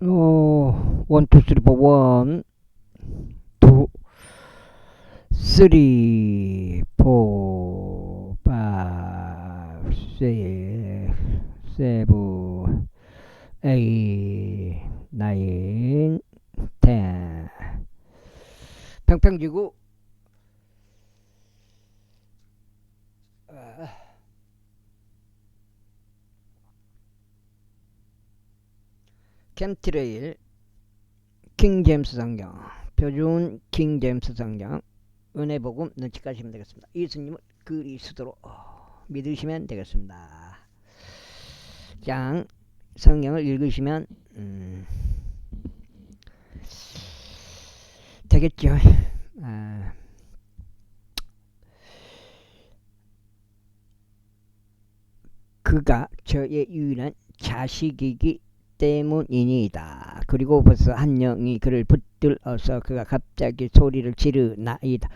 1, 2, 3, 4, 1, 2, 3, 4, 5, 6, 7, 8, 9, 10. 평평 지구. 캠트레일 킹제임스 성경, 표준 킹제임스 성경, 은혜복음 눈치 까시면 되겠습니다. 예수님을 그리스도로 믿으시면 되겠습니다. 장 성경을 읽으시면 되겠죠. 그가 저의 유일한 자식이기 때문이니이다. 그리고 벌써 한 영이 그를 붙들어서 그가 갑자기 소리를 지르나이다.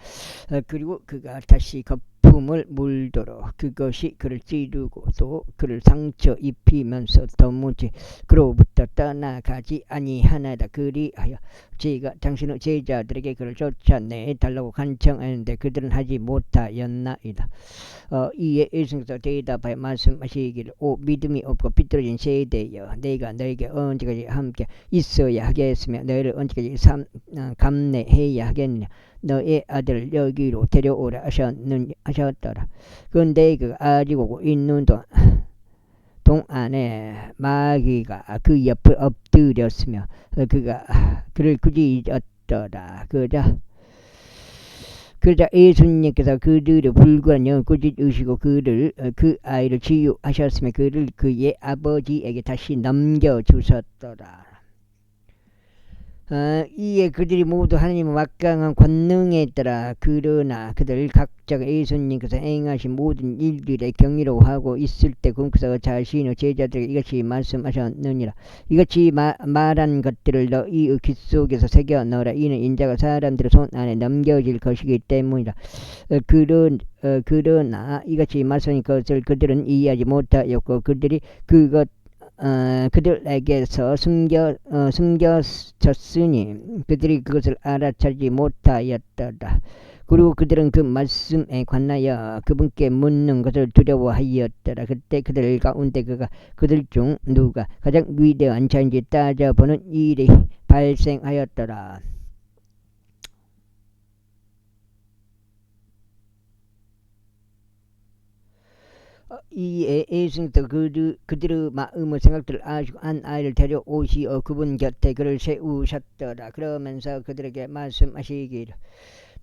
그리고 그가 다시 거품을 물도록 그것이 그를 찌르고 또 그를 상처 입히면서 도무지 그로부터 떠나가지 아니하나이다. 그리하여 제가 당신의 제자들에게 그를 쫓아내 달라고 간청하는데 그들은 하지 못하였나이다. 이에 예수께서 대답하여 말씀하시기를, 오 믿음이 없고 비뚤어진 세대여, 내가 너에게 언제까지 함께 있어야 하겠으며 너희를 언제까지 감내해야 하겠느냐. 너의 아들을 여기로 데려오라 하셨더라. 그런데 그가 아직 오고 있는 동안에 마귀가 그 옆을 엎드렸으며 그가 그를 꾸짖었더라. 그러자 예수님께서 그들의 불구한 영을 꾸짖으시고 그 아이를 치유하셨으며 그를 그의 아버지에게 다시 넘겨주셨더라. 이에 그들이 모두 하나님의 막강한 권능에 따라 그러나 그들 각자가 예수님께서 행하신 모든 일들에 경이로워하고 있을 때 그분께서 자신의 제자들에게 이같이 말씀하셨느니라. 이같이 말한 것들을 너희의 귀 속에서 새겨 넣어라. 이는 인자가 사람들의 손 안에 넘겨질 것이기 때문이라. 그러나 이같이 말씀한 것을 그들은 이해하지 못하였고 그들이 그들에게서 숨겨졌으니 그들이 그것을 알아차리지 못하였더라. 그리고 그들은 그 말씀에 관하여 그분께 묻는 것을 두려워하였더라. 그때 그들 가운데 그들 중 누가 가장 위대한 자인지 따져보는 일이 발생하였더라. 이에 예수님께서 그들의 마음의 생각들을 아시고 한 아이를 데려오시어 그분 곁에 그를 세우셨더라. 그러면서 그들에게 말씀하시기를,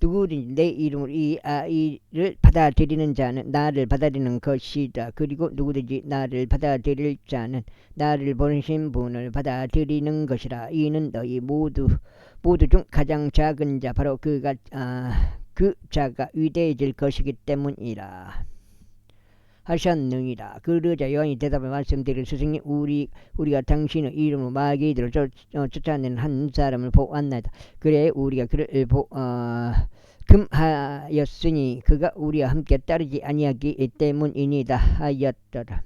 누구든지 내 이름으로 이 아이를 받아들이는 자는 나를 받아들이는 것이다. 그리고 누구든지 나를 받아들일 자는 나를 보내신 분을 받아들이는 것이라. 이는 너희 모두 중 가장 작은 자 바로 그 자가 위대해질 것이기 때문이라 하셨느니라. 그러자 요한이 대답해 말씀드릴, 스승님, 우리가 당신의 이름으로 마귀들을 쫓아내는 한 사람을 보았나이다. 그래 우리가 그를 금하였으니 그가 우리와 함께 따르지 아니하기 때문이니다 하였더라.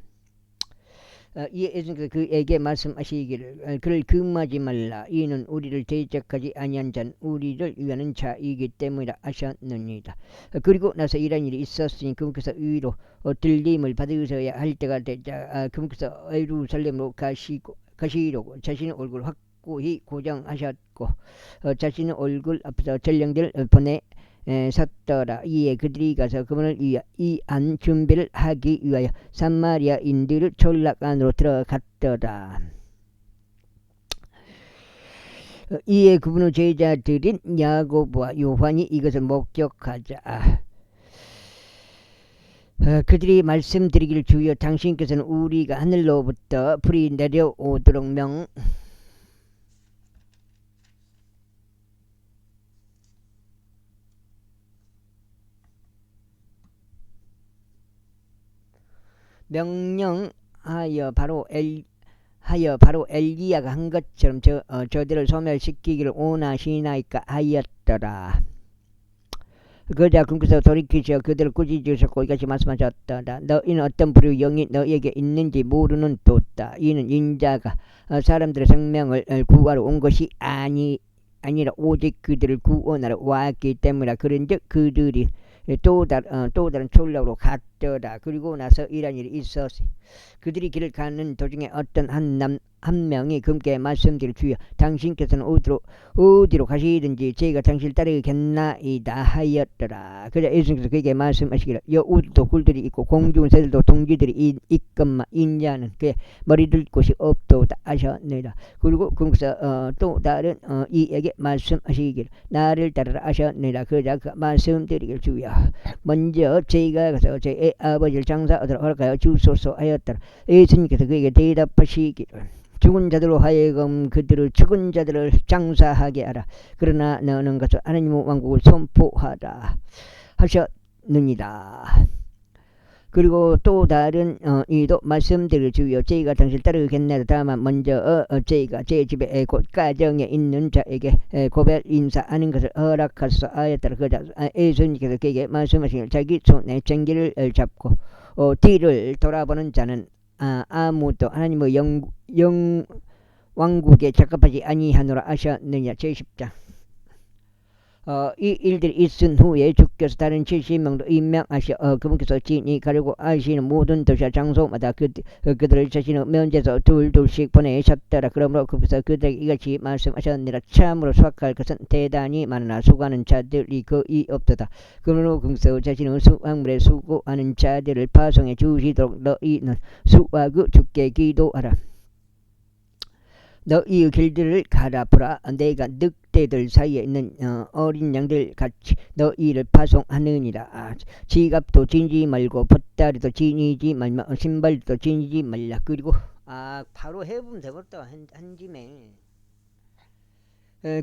이에 예수께서 그에게 말씀하시기를, 그를 금하지 말라. 이는 우리를 대적하지 아니한 자는 우리를 위하는 자이기 때문이라 하셨느니라. 그리고 나서 이런 일이 있었으니 그분께서 위로 들림을 받으셔야 할 때가 되자 그분께서 예루살렘으로 가시려고 자신의 얼굴을 확고히 고정하셨고 자신의 얼굴 앞에서 전령들을 보내 섰더라. 이에 그들이 가서 그분을 위한 준비를 하기 위하여 사마리아인들을 전락 안으로 들어갔더라. 이에 그분의 제자들인 야고보와 요한이 이것을 목격하자 그들이 말씀드리기를, 주여 당신께서는 우리가 하늘로부터 불이 내려오도록 명령하여 바로 엘리야가 한 것처럼 저들을 소멸시키기를 원하시나이까 하였더라. 그자 그께서 돌이키시어 그들을 꾸짖으셨고 이같이 말씀하셨다. 너희는 어떤 불의 영이 너희에게 있는지 모르는 도다. 이는 인자가 사람들의 생명을 구하러 온 것이 아니라 오직 그들을 구원하러 왔기 때문이라. 그런즉 그들이 또 다른 촌락으로 갔더라. 그리고 나서 이런 일이 있었으니 그들이 길을 가는 도중에 어떤 한 명이 금께 말씀드릴 주여 당신께서는 어디로 가시든지 저희가 당신을 따르겠나이다 하였더라. 그러자 예수님께서 그에게 말씀하시기를 여우들도 굴들이 있고 공중은 새들도 동지들이 있건만 인자는 그의 머리 들 곳이 없도다 하셨느니라. 그리고 그에서 또 다른 이에게 말씀하시기를 나를 따르라 하셨느니라. 그러자 그 말씀드리기를 주여 먼저 저희가 가서 저희 아버지를 장사하도록 허락하여 주소서 하였더라. 예수님께서 그에게 대답하시기를 죽은 자들로 하여금 그들을 죽은 자들을 장사하게 하라. 그러나 너는 가서 하나님의 왕국을 선포하라 하셨느니라. 그리고 또 다른 이도 말씀드릴 주여 저희가 당신을 따르겠나이다. 다만 먼저 저희가 제 집에 곧 가정에 있는 자에게 고별 인사하는 것을 허락하소서 하였더라. 그러자 예수님께서 그에게 말씀하시기를 자기 손에 쟁기를 잡고 뒤를 돌아보는 자는 아무도 하나님의 왕국에 적합하지 아니하노라 하셨느냐. 제10장. 이 일들이 있은 후에 주께서 다른 70명도 임명하셔 그분께서 진이 가려고 하시는 모든 도시와 장소마다 그들을 자신의 면제에서 둘씩 보내셨더라. 그러므로 그분께서 그들에게 이같이 말씀하셨느니라. 참으로 수확할 것은 대단히 많으나 수고하는 자들이 거의 없도다. 그러므로 그분께서 자신의 수확물에 수고하는 자들을 파송해 주시도록 너희는 수확의 주께 기도하라. 너희의 길들을 갈아보라. 내가 늑대들 사이에 있는 어린 양들 같이 너희를 파송하느니라. 지갑도 지니지 말고 보따리도 지니지 말며 신발도 지니지 말라. 그리고 바로 해보면 되겠다. 한 짐에.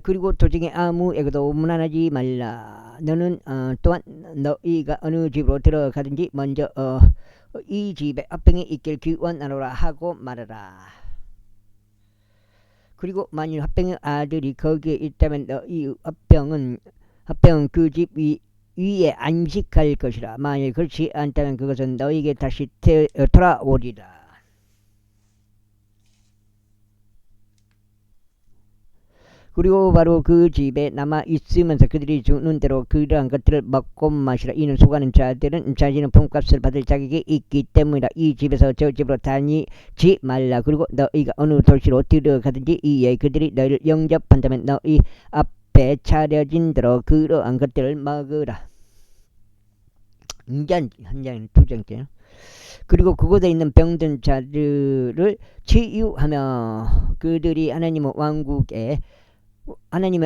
그리고 도중에 아무에게도 문안하지 말라. 너는 또한 너희가 어느 집으로 들어가든지 먼저 이 집에 합병이 있길 기원하노라 하고 말하라. 그리고 만일 합병의 아들이 거기에 있다면 이 합병은 그 집 위에 안식할 것이라. 만일 그렇지 않다면 그것은 너희에게 다시 돌아오리라. 그리고 바로 그 집에 남아 있으면서 그들이 주는 대로 그러한 것들을 먹고 마시라. 이는 수고하는 자들은 자신의 품값을 받을 자격이 있기 때문이라. 이 집에서 저 집으로 다니지 말라. 그리고 너희가 어느 도시로 들어가든지 이에 그들이 너희를 영접한다면 너희 앞에 차려진 대로 그러한 것들을 먹으라. 한 장에 두 장째. 그리고 그곳에 있는 병든 자들을 치유하며 그들이 하나님의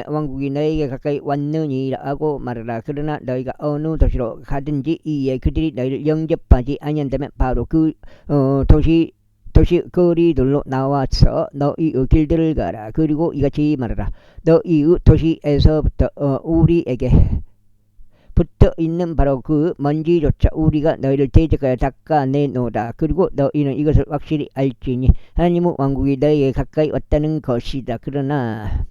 왕국이 너에게 가까이 왔느니라고 말하라. 그러나 너희가 어느 도시로 가든지 이에 그들이 너희를 영접하지 아니한다면 바로 그 도시 거리들로 나와서 너희의 길들을 가라. 그리고 이같이 말하라. 너희의 도시에서부터 우리에게 붙어 있는 바로 그 먼지조차 우리가 너희를 대적하여 닦아내노라. 그리고 너희는 이것을 확실히 알지니 하나님의 왕국이 너희에게 가까이 왔다는 것이다. 그러나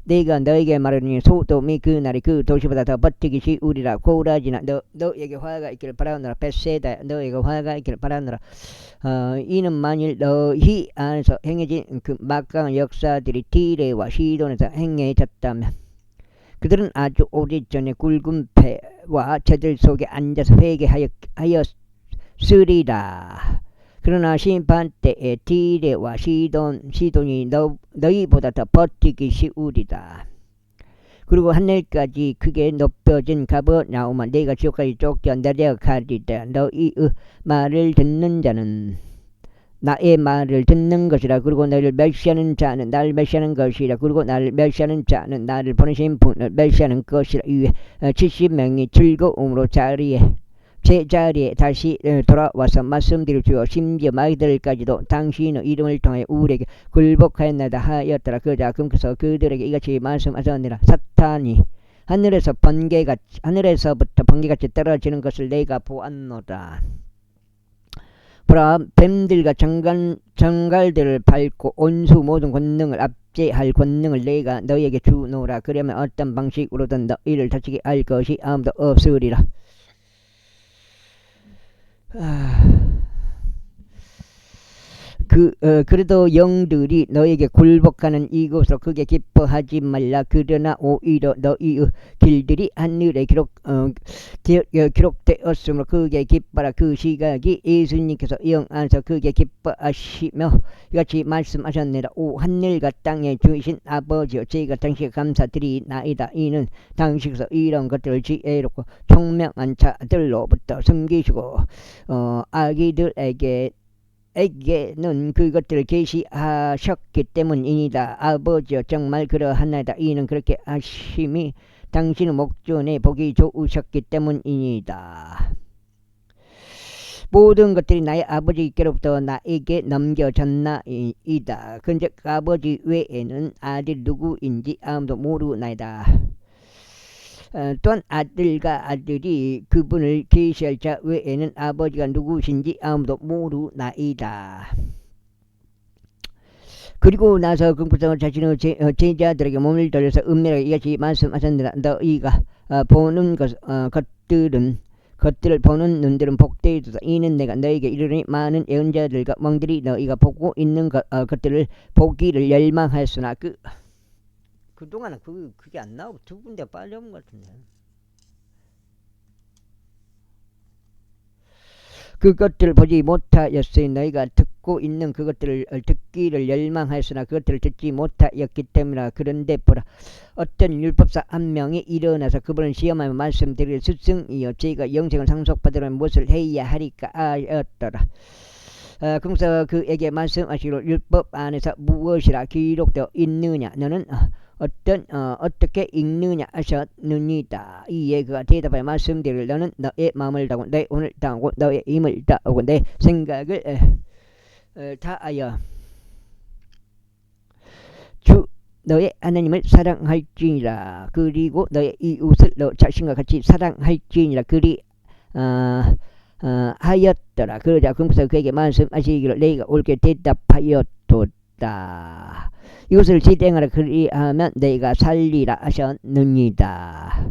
내가 너에게 말하니 소돔이 그날이 그 도시보다 더 버티기 쉬우리라. 고라지나 너에게 화가 있기를 바라노라. 벳세다 너에게 화가 있기를 바라노라. 이는 만일 너희 안에서 행해진 그 막강한 역사들이 디레와 시돈에서 행해졌다면 그들은 아주 오래전에 굵은 배와 저들 속에 앉아서 회개하였으리라. 그러나 심판 때에 디레와 시돈이 너희보다 더 버티기 쉬우리다. 그리고 하늘까지 크게 높여진 가버나움아 내가 지옥까지 쫓겨 내려가리다. 너희의 말을 듣는 자는 나의 말을 듣는 것이라. 그리고 너희를 멸시하는 자는 나를 멸시하는 것이라. 그리고 나를 멸시하는 자는 나를 보내신 분을 멸시하는 것이라. 이에 70명이 즐거움으로 제자리에 다시 돌아와서 말씀드릴 주여 심지어 마귀들까지도 당신의 이름을 통해 우리에게 굴복하였나이다 하였더라. 그러자 그분께서 그들에게 이같이 말씀하셨느니라. 사탄이 하늘에서부터 번개같이 떨어지는 것을 내가 보았노라. 보라 뱀들과 정갈들을 밟고 온수 모든 권능을 압제할 권능을 내가 너에게 주노라. 그러면 어떤 방식으로든 너희를 다치게 할 것이 아무도 없으리라. 그래도 영들이 너에게 굴복하는 이곳으로 크게 기뻐하지 말라. 그러나 오히려 너희의 길들이 하늘에 기록되었으므로 크게 기뻐라. 그 시각이 예수님께서 영안에서 크게 기뻐하시며 이같이 말씀하셨느라. 오 하늘과 땅에 주신 아버지여, 제가 당신께 감사드리나이다. 이는 당신께서 이런 것들을 지혜롭고 총명한 자들로부터 숨기시고 아기들에게는 그것들을 계시하셨기 때문이니다. 아버지여, 정말 그러하나이다. 이는 그렇게 하심이 당신의 목전에 보기 좋으셨기 때문이니다. 모든 것들이 나의 아버지께로부터 나에게 넘겨졌나이다. 근즉 아버지 외에는 아들 누구인지 아무도 모르나이다. 또한 아들과 아들이 그분을 계시할 자 외에는 아버지가 누구신지 아무도 모르나이다. 그리고 나서 금구성을 자신의 제자들에게 몸을 돌려서 은밀하게 이같이 말씀하셨느라. 너희가 보는 것들을 보는 눈들은 복되도다. 이는 내가 너희에게 이르니 많은 예언자들과 왕들이 너희가 보고 있는 것들을 보기를 열망하였으나 그동안은 그게 안 나오고 두 군데 빨리 온 것 같은데. 그것들을 보지 못하였으니 너희가 듣고 있는 그것들을 듣기를 열망하였으나 그것들을 듣지 못하였기 때문이라. 그런데 보라, 어떤 율법사 한 명이 일어나서 그분을 시험하며 말씀드리기를 스승이여, 제가 영생을 상속받으려면 무엇을 해야 하리까 하였더라. 그래서 그에게 말씀하시기로 율법 안에서 무엇이라 기록되어 있느냐, 너는 어떻게 읽느냐 하셨느니라. 이에 그가 대답하여 말씀드리기를 너는 너의 마음을 다하고 너의 혼을 다하고 너의 힘을 다하고 내 생각을 다하여 주 너의 하나님을 사랑할지니라. 그리고 너의 이웃을 너 자신과 같이 사랑할지니라. 하였더라. 그러자 금서 그에게 말씀하시기를 내가 옳게 대답하였도다. 이것을 지탱하라. 그리하면 내가 살리라 하셨느니라.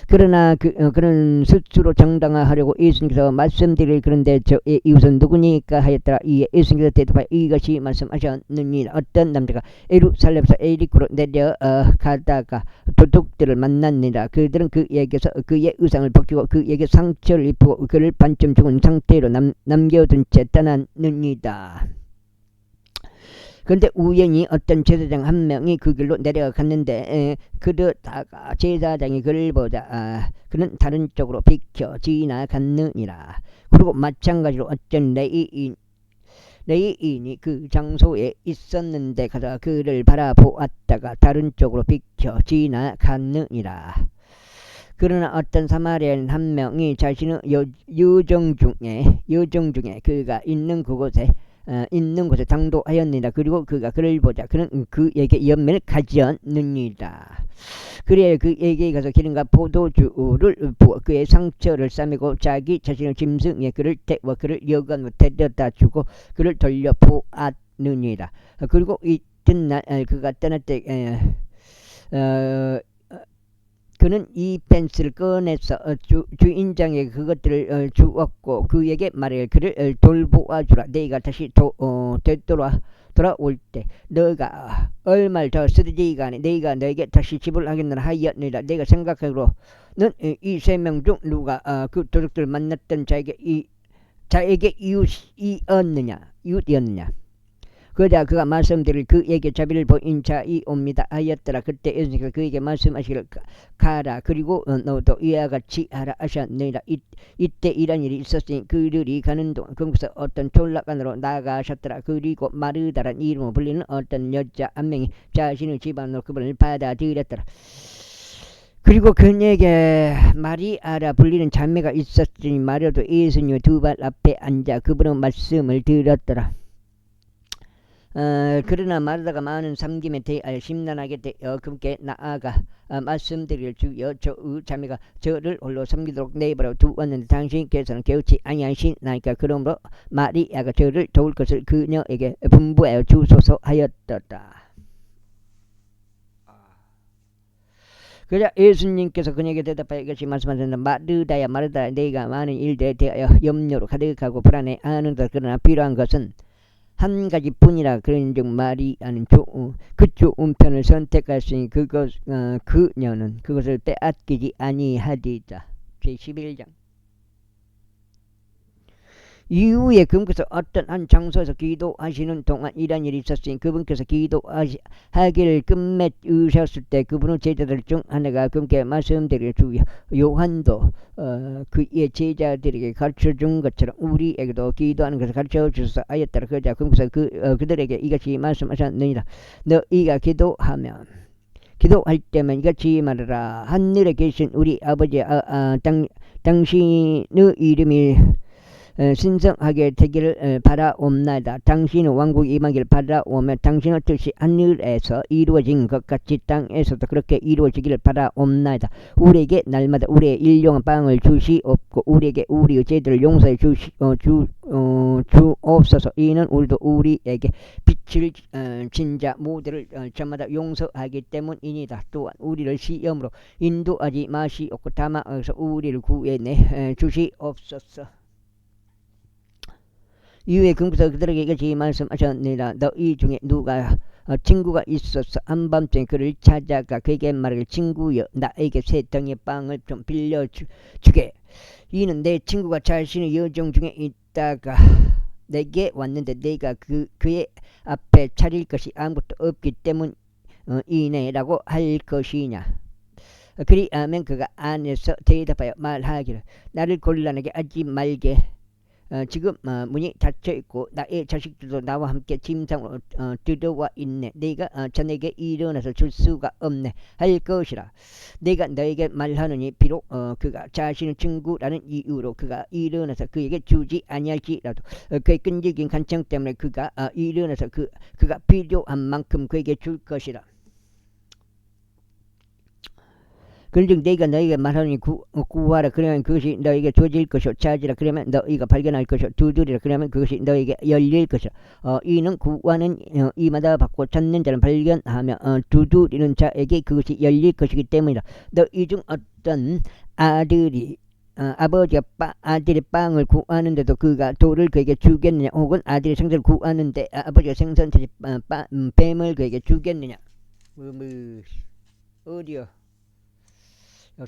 그러나 그는 스스로 정당화하려고 예수님께서 말씀드릴 그런데 저의 이웃은 누구니까 하였더라. 이에 예수님께서 대답하여 이것이 말씀하셨느니라. 어떤 남자가 예루살렘에서 에리코로 내려가다가 도둑들을 만났느니라. 그들은 그에게서 그의 의상을 벗기고 그에게 상처를 입히고 그를 반쯤 죽은 상태로 남겨둔 채 떠났느니라. 그런데 우연히 어떤 제사장 한 명이 그 길로 내려갔는데 그러다가 제사장이 그를 보자 그는 다른 쪽으로 비켜 지나갔느니라. 그리고 마찬가지로 어떤 레위인이 그 장소에 있었는데 가서 그를 바라보았다가 다른 쪽으로 비켜 지나갔느니라. 그러나 어떤 사마리아인 한 명이 자신의 여정 중에 그가 있는 곳에 당도하였느니라. 그리고 그가 그를 보자 그는 그에게 연면을 가지었느니라. 그래 그에게 가서 기름과 포도주를 부어 그의 상처를 싸매고 자기 자신의 짐승에 그를 태워 그를 여관으로 데려다 주고 그를 돌려 보았느니라. 그리고 이튿날 그가 떠날 때 그는 이 펜스를 꺼내서 주인장에게 그것들을 주었고 그에게 말해 그를 돌보아주라. 내가 다시 돌아올 때 너가 얼마를 더 쓰리지간에 내가 너에게 다시 지불하겠느라 하였느니라. 내가 생각하기로는 이 세 명 중 누가 그 도둑들을 만났던 자에게 이웃이었느냐. 그러자 그가 말씀드릴 그에게 자비를 보인 자이옵니다 하였더라. 그때 예수님께서 그에게 말씀하시기를 가라. 그리고 너도 이와 같이 하라 하셨느니라. 이때 이런 일이 있었으니 그들이 가는 동안 거기서 어떤 졸라간으로 나가셨더라. 그리고 마르다란 이름으로 불리는 어떤 여자 한 명이 자신의 집안으로 그분을 받아들였더라. 그리고 그에게 마리아라 불리는 자매가 있었으니 마리아도 예수님의 두 발 앞에 앉아 그분의 말씀을 들었더라. 그러나 마르다가 많은 삼김에 대하여 심란하게 되어 그분께 나아가 말씀드릴 주여 저의 자매가 저를 홀로 섬기도록 내버려 두었는데 당신께서는 깨우치 아니하시나이까. 그러므로 마리아가 저를 도울 것을 그녀에게 분부하여 주소서 하였더라. 그러자 예수님께서 그녀에게 대답하여 이같이 말씀하셨는데 마르다야 마르다야 네가 많은 일들에 대하여 염려로 가득하고 불안해하는다. 그러나 필요한 것은 한 가지뿐이라. 그런즉 마리아는 그 좋은 편을 선택하시니 그녀는 그것을 빼앗기지 아니하리다. 제11장. 이후에 그분께서 어떤 한 장소에서 기도하시는 동안 이런 일이 있었으니 그분께서 기도하기를 끝맺으셨을 때 그분의 제자들 중 하나가 그분께 말씀드릴 주여 요한도 그의 제자들에게 가르쳐준 것처럼 우리에게도 기도하는 것을 가르쳐주소서 하였더라. 그러자 그분께서 그들에게 이같이 말씀하셨느니라. 너희가 기도할 때만 이같이 말하라. 하늘에 계신 우리 아버지 당신의 이름이 신성하게 되기를 바라옵나이다. 당신의 왕국이 임하기를 바라오며 당신의 뜻이 하늘에서 이루어진 것 같이 땅에서도 그렇게 이루어지기를 바라옵나이다. 우리에게 날마다 우리의 일용한 빵을 주시옵고 우리에게 우리의 죄들을 용서해 주옵소서. 이는 우리도 우리에게 빚을 진 자 모두를 저마다 용서하기 때문이니다. 또한 우리를 시험으로 인도하지 마시옵고 다만 우리를 구해내 주시옵소서. 이후에 그분께서 그들에게 이같이 말씀하셨느니라. 너희 중에 누가 친구가 있어서 한밤중에 그를 찾아가 그에게 말하길 친구여 나에게 세 덩이 빵을 좀 빌려주게. 이는 내 친구가 자신의 여정 중에 있다가 내게 왔는데 내가 그의 앞에 차릴 것이 아무것도 없기 때문이네라고 할 것이냐. 그리하면 그가 안에서 대답하여 말하기를 나를 곤란하게 하지 말게. 지금 문이 닫혀있고 나의 자식들도 나와 함께 침상으로 들어와 있네. 내가 자네에게 일어나서 줄 수가 없네 할 것이라. 내가 너에게 말하느니 비록 그가 자신의 친구라는 이유로 그가 일어나서 그에게 주지 아니할지라도 그의 끈질긴 간청 때문에 그가 일어나서 그가 필요한 만큼 그에게 줄 것이라. 그런즉 내가 너희에게 말하니 구하라 그러면 그것이 너희에게 주어질 것이요 찾으라 그러면 너희가 발견할 것이요 두드리라 그러면 그것이 너희에게 열릴 것이라. 이는 구하는 이마다 받고 찾는 자는 발견하며 두드리는 자에게 그것이 열릴 것이기 때문이라. 너희 중 어떤 아버지가 아들의 빵을 구하는데도 그가 돌을 그에게 주겠느냐. 혹은 아들의 생선을 구하는데 아버지가 생선 대신 뱀을 그에게 주겠느냐. 어디요?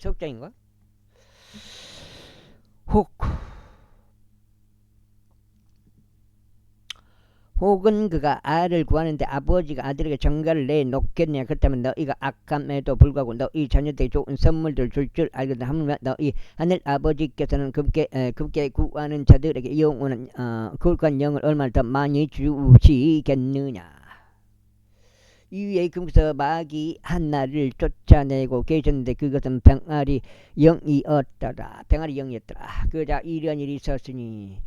석장인가? 혹은 그가 알을 구하는데 아버지가 아들에게 정가를 내놓겠느냐. 그렇다면 너희가 악함에도 불구하고 너희 자녀들에게 좋은 선물들을 줄 줄 알거든. 하물며 너희 하늘 아버지께서는 급게 구하는 자들에게 영원한 거룩한 영을 얼마나 더 많이 주시겠느냐. 이후에 그분께서 마귀 하나를 쫓아내고 계셨는데 그것은 병아리 영이었더라. 그러자 이런 일이 있었으니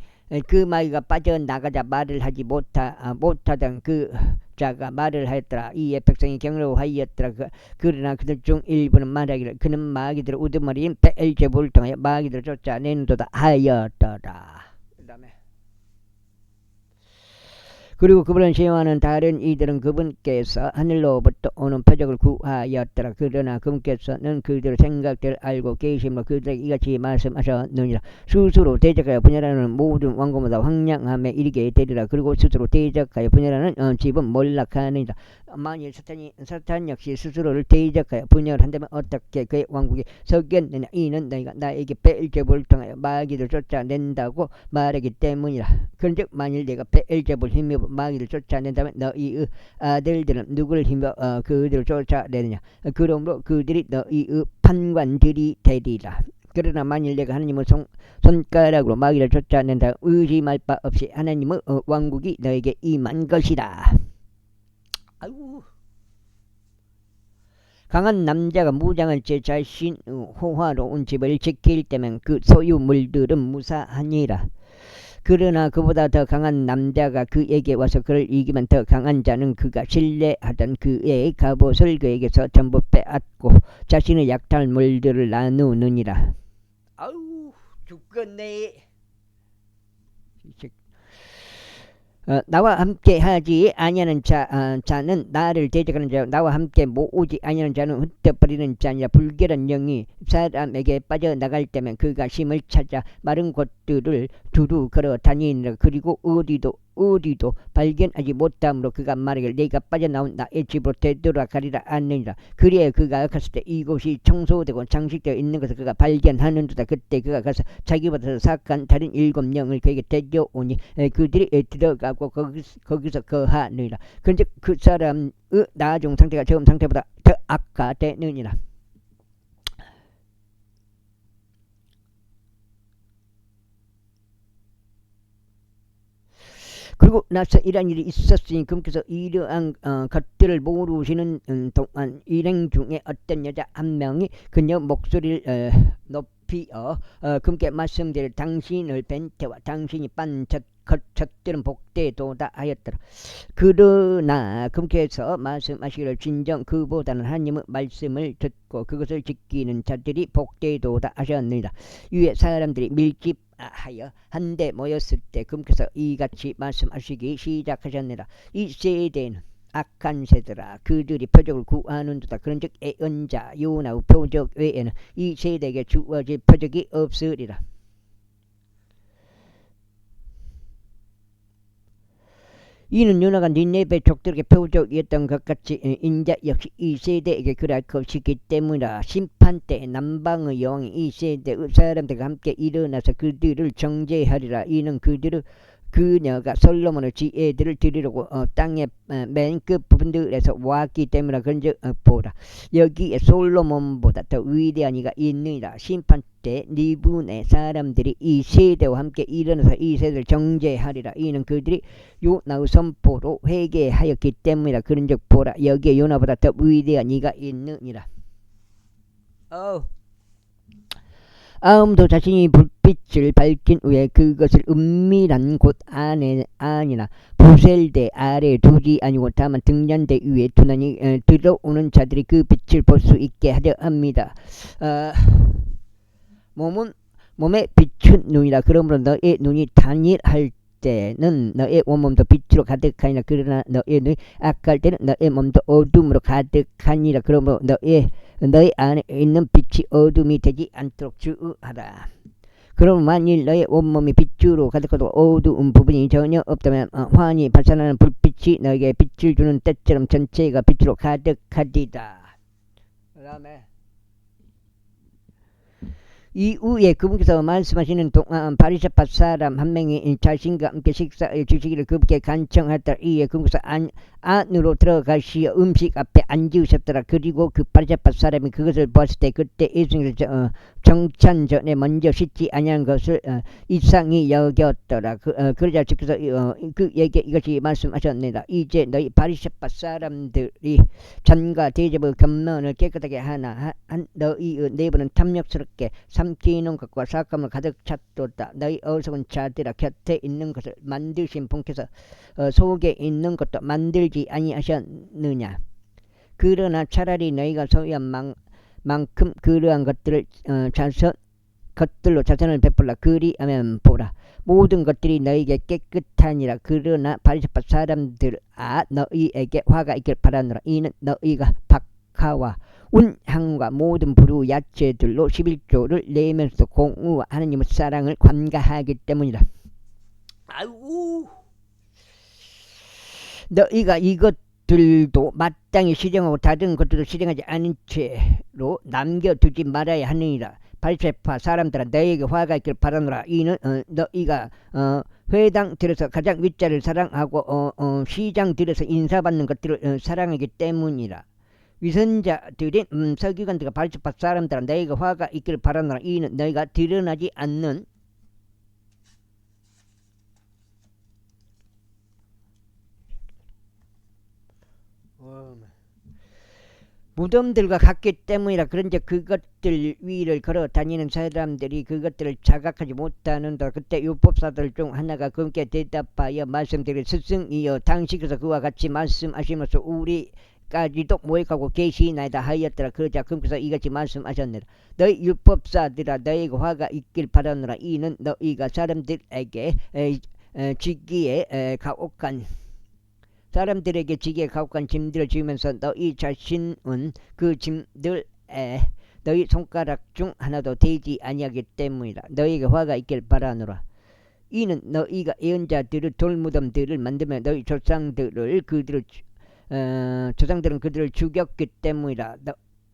그 마귀가 빠져나가자 말을 하지 못하던 그 자가 말을 하였더라. 이에 백성이 경로하였더라. 그러나 그들 중 일부는 말하기를 그는 마귀들의 우두머리인 베엘제불을 통하여 마귀들을 쫓아내는도다 하였더라. 그리고 그분을 시험하는 다른 이들은 그분께서 하늘로부터 오는 표적을 구하였더라. 그러나 그분께서는 그들의 생각들을 알고 계심으로 그들에게 이같이 말씀하셨느니라. 스스로 대적하여 분열하는 모든 왕국보다 황량함에 이르게 되리라. 그리고 스스로 대적하여 분열하는 집은 몰락하느니라. 만일 사탄 역시 스스로를 대적하여 분열한다면 어떻게 그의 왕국이 서겠느냐. 이는 너희가 나에게 베엘제불을 통하여 마귀를 쫓아낸다고 말하기 때문이라. 그런즉 만일 내가 베엘제불 힘입어 마귀를 쫓아낸다면 너희의 아들들은 누구를 힘입어 그들을 쫓아내느냐. 그러므로 그들이 너희의 판관들이 되리라. 그러나 만일 내가 하나님의 손가락으로 마귀를 쫓아낸다 의심할 바 없이 하나님의 왕국이 너에게 임한 것이다. 아이고. 강한 남자가 무장을 제 자신의 호화로운 집을 지킬 때면 그 소유물들은 무사하니라. 그러나 그보다 더 강한 남자가 그에게 와서 그를 이기면 더 강한 자는 그가 신뢰하던 그의 갑옷을 그에게서 전부 빼앗고 자신의 약탈물들을 나누느니라. 아우 죽겠네. 나와 함께 하지 아니하는 자는 나를 대적하는 자, 나와 함께 모으지 아니하는 자는 흩어버리는 자니라. 불결한 영이 사람에게 빠져나갈 때면 그가 힘을 찾아 마른 곳들을 두루 걸어 다니느라. 그리고 어디도 발견하지 못함으로 그가 말하기를 내가 빠져나온 나의 집으로 되돌아가리라 않느니라. 그리하여 그가 갔을 때 이곳이 청소되고 장식되어 있는 것을 그가 발견하는도다. 그때 그가 가서 자기보다 더 사악한 다른 7명을 그에게 데려오니 그들이 들어가고 거기서 거하느니라. 그런즉 그 사람의 나중 상태가 처음 상태보다 더 악화되느니라. 그리고 나서 이러한 일이 있었으니 그분께서 이러한 것들을 모르시는 동안 일행 중에 어떤 여자 한 명이 그녀 목소리를 높이어 그분께 말씀드릴 당신을 뵌 때와 당신이 빤 젖들은 복되도다 하였더라. 그러나 그분께서 말씀하시기를 진정 그보다는 하나님의 말씀을 듣고 그것을 지키는 자들이 복되도다 하셨느니라. 위에 사람들이 밀집하여 한데 모였을 때 그분께서 이같이 말씀하시기 시작하셨느니라. 이 세대는 악한 세대라. 그들이 표적을 구하는도다. 그런즉 예언자 요나의 표적 외에는 이 세대에게 주어질 표적이 없으리라. 이는 요나가 니네베 족들에게 표적이었던 것 같이 인자 역시 이 세대에게 그럴 것이기 때문이라. 심판때 남방의 영이 이 세대의 사람들과 함께 일어나서 그들을 정죄하리라. 이는 그녀가 솔로몬의 지혜들을 드리려고 땅의 맨 끝 부분들에서 왔기 때문이라. 그런즉 보라 여기에 솔로몬보다 더 위대한 이가 있느니라. 심판 때 니분의 사람들이 이 세대와 함께 일어나서 이 세대를 정죄하리라. 이는 그들이 요나의 선포로 회개하였기 때문이라. 그런즉 보라 여기에 요나보다 더 위대한 이가 있느니라. 아음도 자신이 불빛을 밝힌 후에 그것을 은밀한 곳 안에 아니나 부셀대 아래에 두지 아니고 다만 등잔대 위에 두나니 들어오는 자들이 그 빛을 볼 수 있게 하려 합니다. 몸에 비춘 눈이라. 그러므로 너의 눈이 단일할 때는 너의 온몸도 빛으로 가득하니라. 그러나 너의 눈이 악할 때는 너의 몸도 어둠으로 가득하니라. 그러므로 너의 안에 있는 빛이 어둠이 되지 않도록 주의하라. 그럼 만일 너의 온몸이 빛으로 가득하고 어두운 부분이 전혀 없다면 환히 발산하는 불빛이 너에게 빛을 주는 때처럼 전체가 빛으로 가득하리라. 그 다음에 이후에 그분께서 말씀하시는 동안 바리새파 사람 한 명이 자신과 함께 식사를 주시기를 그분께 간청하였더라. 이에 그분께서 안으로 들어가시어 음식 앞에 앉으셨더라. 그리고 그 바리새파 사람이 그것을 보았을 때 그때 예수님께서 정찬 전에 먼저 씻지 아니한 것을 이상히 여겼더라. 그러자 주께서 그에게 이것이 말씀하셨느니라. 이제 너희 바리새파 사람들이 잔과 대접의 겉면을 깨끗하게 하나 너희의 내부는 탐욕스럽게 삼키는 것과 사악함을 가득 찼도다. 너희 어리석은 자들아 곁에 있는 것을 만드신 분께서 속에 있는 것도 만들지 아니하셨느냐. 그러나 차라리 너희가 소유한 만큼 그러한 것들을 것들로 자선을 베풀라. 그리하면 보라 모든 것들이 너희에게 깨끗하니라. 그러나 바리새파 사람들아 너희에게 화가 있길 바라노라. 이는 너희가 박하와 운향과 모든 부류 야채들로 11조를 내면서 공의와 하나님의 사랑을 관가하기 때문이라. 아우 너희가 이것들도 마땅히 실행하고 다른 것들도 실행하지 않은 채로 남겨두지 말아야 하느니라. 바리새파 사람들아 너희에게 화가 있길 바라노라. 이는 너희가 회당 들에서 가장 윗자를 사랑하고 시장 들에서 인사받는 것들을 사랑하기 때문이라. 위선자들인 서기관들과 바리새파 사람들아 너희가 화가 있길 바라노라. 이는 너희가 드러나지 않는 무덤들과 같기 때문이라. 그런데 그것들 위를 걸어 다니는 사람들이 그것들을 자각하지 못하는다. 그때 율법사들 중 하나가 그분께 대답하여 말씀드릴 스승이여 당시께서 그와 같이 말씀하시면서 우리까지도 모욕하고 계시나이다 하였더라. 그러자 그분께서 이같이 말씀하셨느라. 너희 율법사들아 너희가 화가 있길 바라노라. 이는 너희가 사람들에게 지기에 가혹한 사람들에게 지게 가혹한 짐들을 지으면서 너희 자신은 그 짐들에 너희 손가락 중 하나도 되지 아니하기 때문이라. 너희에게 화가 있길 바라노라. 이는 너희가 예언자들의 돌무덤들을 만들며 너희 조상들은 그들을 죽였기 때문이라.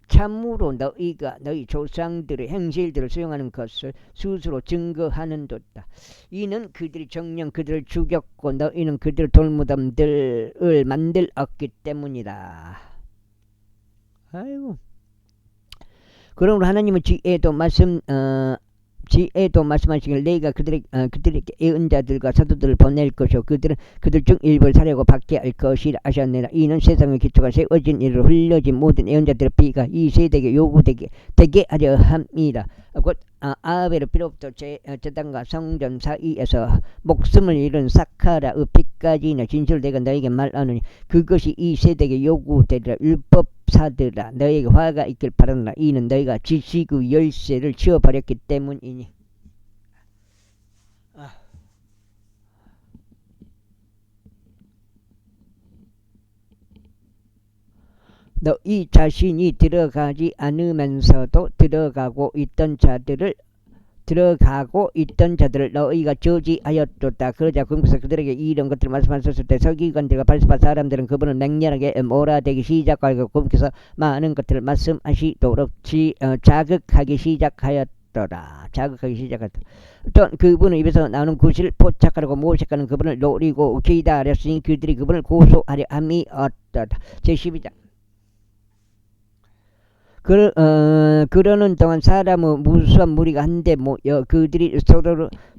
참으로 너희가 너희 조상들의 행실들을 수용하는 것을 스스로 증거하는도다. 이는 그들이 정녕 그들을 죽였고 너희는 그들의 돌무덤들을 만들었기 때문이다. 아이고. 그러므로 하나님은 지혜도 말씀하시길 내가 그들에게 예언자들과 사도들을 보낼 것이요 그들은 그들 중 일부를 사려고 받게 할 것이라 하셨느니라. 이는 세상의 기초가 세워진 일을 흘려진 모든 예언자들의 피가 이 세대에게 요구되게 하려 함이라. 곧 아벨의 피로부터 제단과 성전 사이에서 목숨을 잃은 사카라의 피까지나 진실을 내가 너에게 말하노니 그것이 이 세대에게 요구되리라. 율법사들아 너에게 화가 있길 바라노라. 이는 너희가 지식의 열쇠를 치워버렸기 때문이니. 너희 자신이 들어가지 않으면서도 들어가고 있던 자들을 너희가 저지하였도다. 그러자 그분께서 그들에게 이런 것들을 말씀하셨을 때 서기관들과 바리새파 사람들은 그분을 맹렬하게 몰아대기 시작하고 그분께서 많은 것들을 말씀하시도록 자극하기 시작하였더라. 또 그분의 입에서 나오는 구실을 포착하려고 모색하는 그분을 노리고 기다렸으니 그들이 그분을 고소하려 함이었더라. 제12장. 그러는 동안 사람의 무수한 무리가 한데 모여 그들이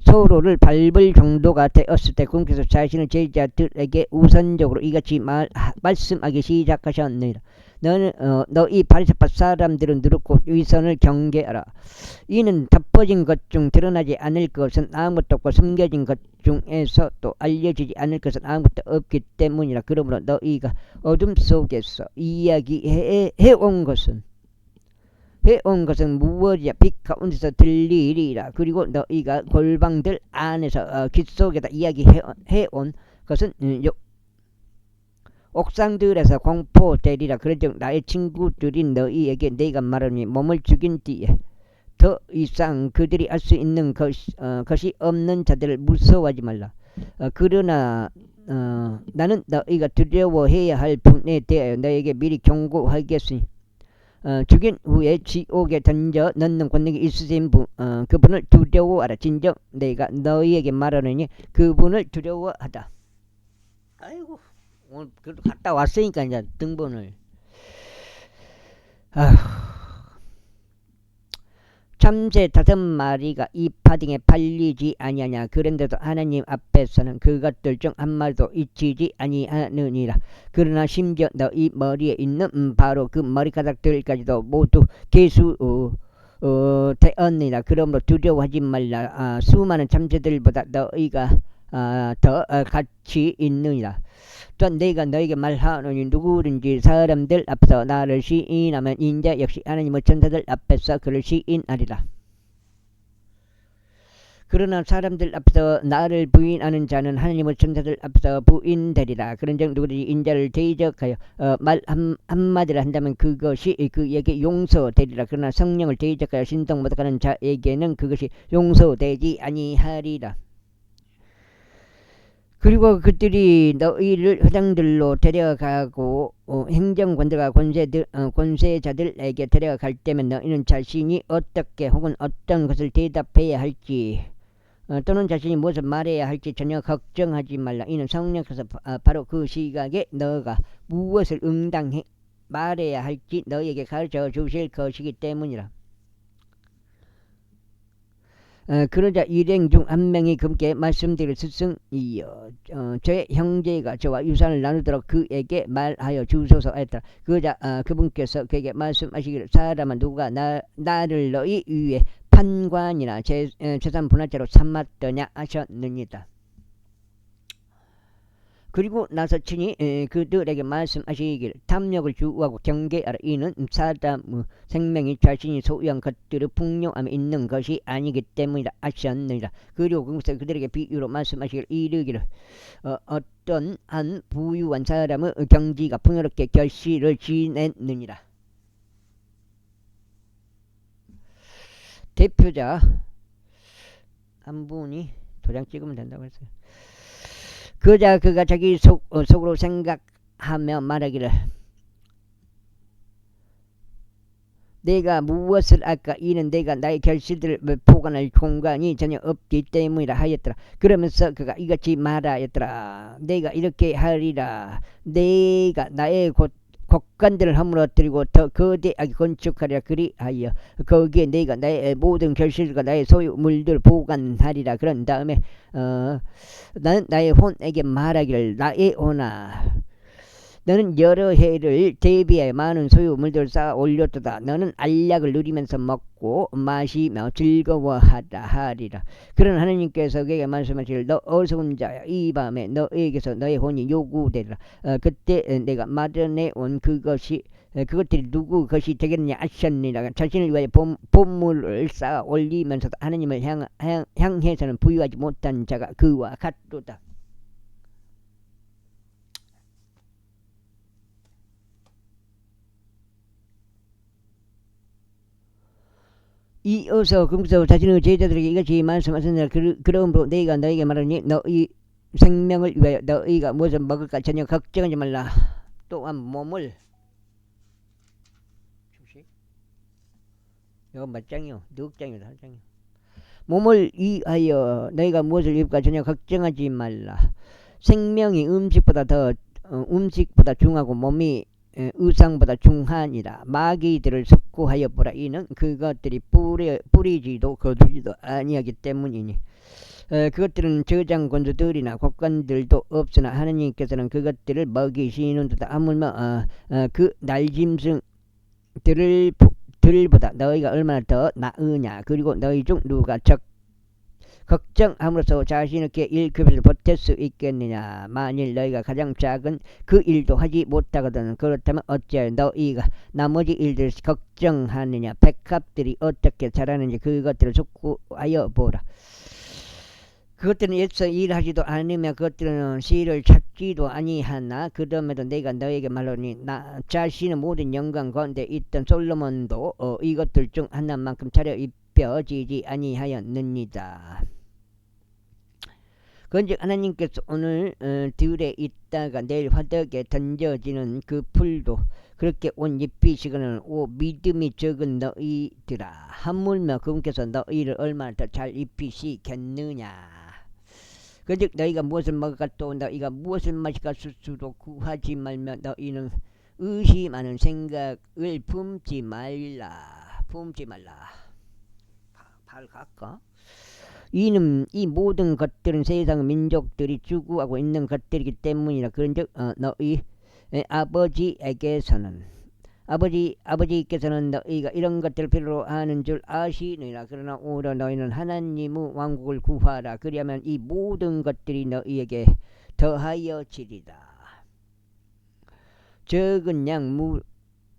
서로를 밟을 정도가 되었을 때 그분께서 자신의 제자들에게 우선적으로 이같이 말씀하기 시작하셨느니라. 너희 바리새파 사람들은 누룩고 위선을 경계하라. 이는 덮어진 것 중 드러나지 않을 것은 아무것도 없고 숨겨진 것 중에서 또 알려지지 않을 것은 아무것도 없기 때문이라. 그러므로 너희가 어둠 속에서 이야기해온 것은 무엇이야? 빛 가운데서 들리리라. 그리고 너희가 골방들 안에서 깃 속에다 이야기해온 것은 옥상들에서 공포되리라. 그런즉 나의 친구들인 너희에게 내가 말하니 몸을 죽인 뒤에 더 이상 그들이 알 수 있는 것이 없는 자들을 무서워하지 말라. 그러나 나는 너희가 두려워해야 할 분에 대하여 너에게 미리 경고하겠으니 죽인 후에 지옥에 던져 넣는 권능이 있으신 그분을 두려워하라. 진정 내가 너희에게 말하느니 그분을 두려워하다. 아이고 오늘 그래도 갔다 왔으니까 이제 등본을 참새 5마리가 이 파딩에 팔리지 아니하냐. 그런데도 하나님 앞에서는 그것들 중 한 마리도 잊히지 아니하느니라. 그러나 심지어 너희 머리에 있는 바로 그 머리카락들까지도 모두 계수되었느니라. 그러므로 두려워하지 말라. 수많은 참새들보다 너희가 더 가치 있느니라. 또한 내가 너에게 말하노니 누구든지 사람들 앞에서 나를 시인하면 인자 역시 하나님의 천사들 앞에서 그를 시인하리라. 그러나 사람들 앞에서 나를 부인하는 자는 하나님의 천사들 앞에서 부인되리라. 그런즉 누구든지 인자를 대적하여 말 한마디를 한다면 그것이 그에게 용서되리라. 그러나 성령을 대적하여 신동 못하는 자에게는 그것이 용서되지 아니하리라. 그리고 그들이 너희를 회당들로 데려가고 행정관들과 권세자들에게 데려갈 때면 너희는 자신이 어떻게 혹은 어떤 것을 대답해야 할지 또는 자신이 무엇을 말해야 할지 전혀 걱정하지 말라. 이는 성령께서 바로 그 시각에 너가 무엇을 응당해 말해야 할지 너희에게 가르쳐 주실 것이기 때문이라. 그러자 일행 중 한 명이 그분께 말씀드릴 스승이여 저의 형제가 저와 유산을 나누도록 그에게 말하여 주소서 했더라. 그러자 그분께서 그에게 말씀하시기를 사람은 누가 나를 너희 위에 판관이나 재산 분할자로 삼았더냐 하셨느니라. 그리고 나서 친히 그들에게 말씀하시기를 탐욕을 주우하고 경계하라. 이는 사람의 생명이 자신이 소유한 것들을 풍요함에 있는 것이 아니기 때문이라 하셨느니라. 그리고 그들에게 비유로 말씀하시기를 이르기를 어떤 한 부유한 사람의 경지가 풍요롭게 결실을 지냈느니라. 대표자 한 분이 도장 찍으면 된다고 했어요. 그자 그가 자기 속으로 생각하며 말하기를 내가 무엇을 할까? 이는 내가 나의 결실들을 보관할 공간이 전혀 없기 때문이라 하였더라. 그러면서 그가 이같이 말하였더라. 내가 이렇게 하리라. 내가 나의 곡간들을 허물어뜨리고 더 거대하게 건축하리라. 그리하여 거기에 내가 나의 모든 결실과 나의 소유물들을 보관하리라. 그런 다음에 나는 나의 혼에게 말하기를 나의 혼아 너는 여러 해를 대비하여 많은 소유물들을 쌓아 올렸도다. 너는 알약을 누리면서 먹고 마시며 즐거워하다 하리라. 그런 하느님께서 그에게 말씀하시기를 너 어리석은 자야 이 밤에 너에게서 너의 혼이 요구되리라. 그때 내가 마련해온 그것들이 누구 것이 되겠느냐 하셨느니라. 자신을 위하여 보물을 쌓아 올리면서도 하느님을 향해서는 부유하지 못한 자가 그와 같도다. 이어서 그분께서 자신의 제자들에게 이같이 말씀하셨느니라. 그러므로 내가 너에게 말하니 너희 생명을 위하여 너희가 무엇을 먹을까 전혀 걱정하지 말라. 또한 몸을 이거 몇 장이요? 6장이요? 8장이요? 몸을 위하여 너희가 무엇을 입을까 전혀 걱정하지 말라. 생명이 음식보다 중하고 몸이 의상보다 중하니라. 마귀들을 숙고하여 보라. 이는 그것들이 뿌리지도 거두지도 아니하기 때문이니 그것들은 저장곤두들이나 곡간들도 없으나 하느님께서는 그것들을 먹이시는도다. 하물며 그 날짐승들보다 너희가 얼마나 더 나으냐. 그리고 너희 중 누가 걱정함으로써 자신에게 일급을 보탤 수 있겠느냐. 만일 너희가 가장 작은 그 일도 하지 못하거든 그렇다면 어찌하여 너희가 나머지 일들을 걱정하느냐. 백합들이 어떻게 자라는지 그것들을 숙고하여 보라. 그것들은 애써 일하지도 않으며 그것들은 실을 찾지도 아니하나 그럼에도 내가 너에게 말하니 나 자신의 모든 영광 가운데 있던 솔로몬도 이것들 중 하나만큼 차려입혀지지 아니하였느니라. 그런즉 하나님께서 오늘 들에 있다가 내일 화덕에 던져지는 그 풀도 그렇게 옷 입히시거늘 믿음이 적은 너희들아 하물며 그분께서 너희를 얼마나 더 잘 입히시겠느냐. 그런즉 너희가 무엇을 먹을까 또 너희가 무엇을 마실까 스스로 구하지 말며 너희는 의심하는 생각을 품지 말라. 발 갈까? 이는 이 모든 것들은 세상 민족들이 추구하고 있는 것들이기 때문이라. 그런즉 너희 아버지께서는 너희가 이런 것들을 필요로 하는 줄 아시느니라. 그러나 오히려 너희는 하나님의 왕국을 구하라. 그리하면 이 모든 것들이 너희에게 더하여지리라. 적은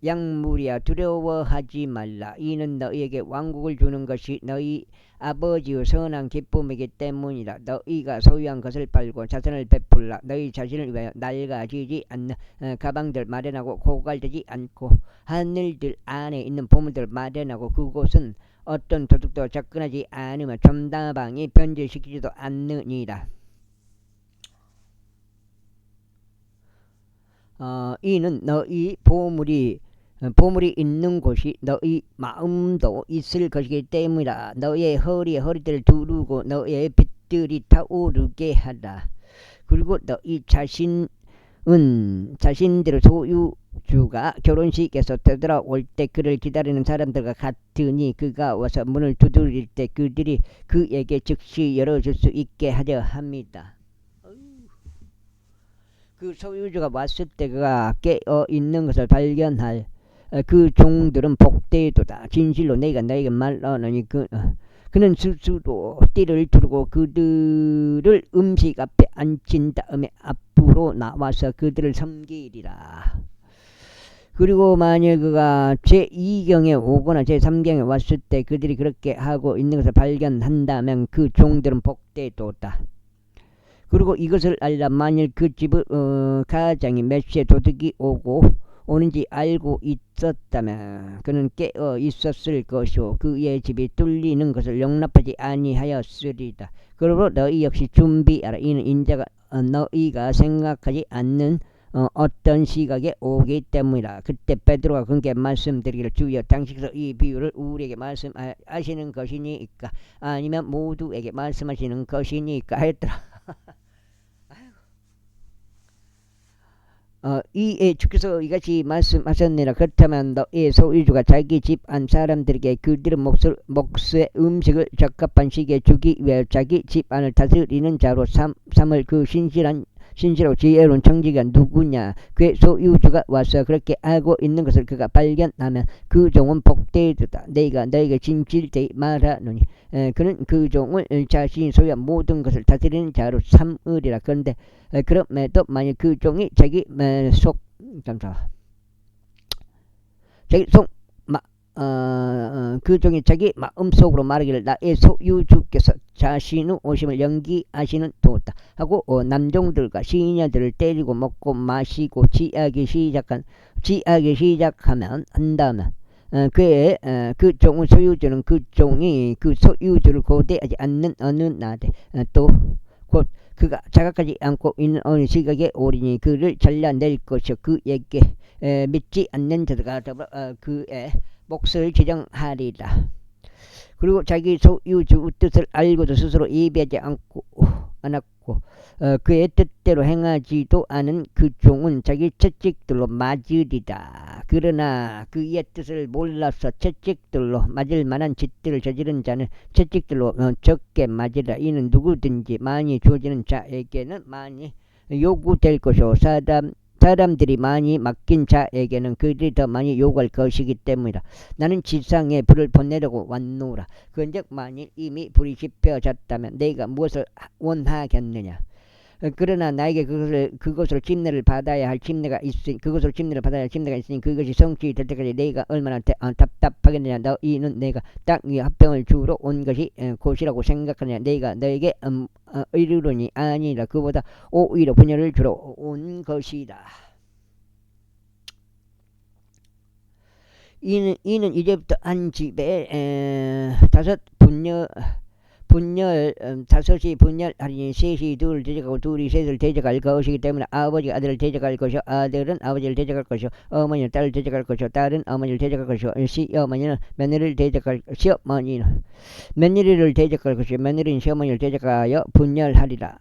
약물이야 두려워하지 말라. 이는 너희에게 왕국을 주는 것이 너희 아버지의 선한 기쁨이기 때문이라. 너희가 소유한 것을 팔고 자선을 베풀라. 너희 자신을 위하여 낡아지지 않는 가방들 마련하고 고갈되지 않고 하늘들 안에 있는 보물들 마련하고 그곳은 어떤 도둑도 접근하지 않으며 점다방이 변질시키지도 않느니라. 이는 너희 보물이 있는 곳이 너희 마음도 있을 것이기 때문이라. 너희의 허리에 허리띠를 두르고 너희의 빗들이 타오르게 하라. 그리고 너희 자신들의 소유주가 결혼식에서 되돌아올 때 그를 기다리는 사람들과 같으니 그가 와서 문을 두드릴 때 그들이 그에게 즉시 열어줄 수 있게 하려 합니다. 그 소유주가 왔을 때 그가 깨어 있는 것을 발견할 그 종들은 복되도다. 진실로 내가 너에게 말하노니 그는 스스로 띠를 두르고 그들을 음식 앞에 앉힌 다음에 앞으로 나와서 그들을 섬기리라. 그리고 만일 그가 제2경에 오거나 제3경에 왔을 때 그들이 그렇게 하고 있는 것을 발견한다면 그 종들은 복되도다. 그리고 이것을 알라. 만일 그 집의 가장이 몇 시에 도둑이 오는지 알고 있었다면 그는 깨어 있었을 것이요 그의 집이 뚫리는 것을 용납하지 아니하였으리다. 그러므로 너희 역시 준비하라. 이는 인자가 너희가 생각하지 않는 어떤 시각에 오기 때문이다. 그때 베드로가 그에게 말씀드리기를 주여 당신께서 이 비유를 우리에게 말씀하시는 것이니까 아니면 모두에게 말씀하시는 것이니까 했더라. 이에 주께서 이같이 말씀하셨느니라. 그렇다면 너의 소유주가 자기 집 안 사람들에게 그들의 몫의 음식을 적합한 시기에 주기 위해 자기 집 안을 다스리는 자로 삼을 그 신실하고 지혜로운 청지기가 누구냐. 그의 소유주가 와서 그렇게 알고 있는 것을 그가 발견하면 그 종은 복되도다. 내가 너에게 진실되이 말하노니 그는 그 종을 자신이 소유한 모든 것을 다스리는 자로 삼으리라. 그런데 그럼에도 만약 그 종이 그 종이 자기 마음속으로 말하기를 나의 소유주께서 자신의 오심을 연기하시는 도다 하고 남종들과 시녀들을 때리고 먹고 마시고 지하기 시작하면 한다면 그 종의 소유주는 그 종이 그 소유주를 고대하지 않는 어느 날에 또 곧 그가 자각하지 않고 있는 어느 시각에 오리니 그를 잘라낼 것이요 그에게 믿지 않는 자들과 더불어 그의 몫을 지정하리라. 그리고 자기 소유주 뜻을 알고도 스스로 예비하지 않았고 그의 뜻대로 행하지도 않은 그 종은 자기 채찍들로 맞으리다. 그러나 그의 뜻을 몰라서 채찍들로 맞을 만한 짓들을 저지른 자는 채찍들로 적게 맞으리라. 이는 누구든지 많이 주어지는 자에게는 많이 요구될 것이요 사람들이 많이 맡긴 자에게는 그들이 더 많이 요구할 것이기 때문이다. 나는 지상에 불을 보내려고 왔노라. 그런즉 만일 이미 불이 지펴졌다면 내가 무엇을 원하겠느냐. 그러나 나에게 그것으로 침례를 받아야 할 침례가 있으니 그것이 성취될 때까지 내가 얼마나 답답하겠느냐. 너희는 내가 땅 위에 합병을 주러 온 것이 곧이라고 생각하느냐. 내가 너에게 이르노니 아니라 그보다 오히려 분열을 주러 온 것이다. 이는 이제부터 한 집에 다섯이 분열하리니 셋이 둘을 대적하고 둘이 셋을 대적할 것이기 때문에 아버지가 아들을 대적할 것이요 아들은 아버지를 대적할 것이요 어머니는 딸을 대적할 것이요 딸은 어머니를 대적할 것이요 시어머니는 며느리를 대적할 것이요 며느리는 시어머니를 대적하여 분열하리라.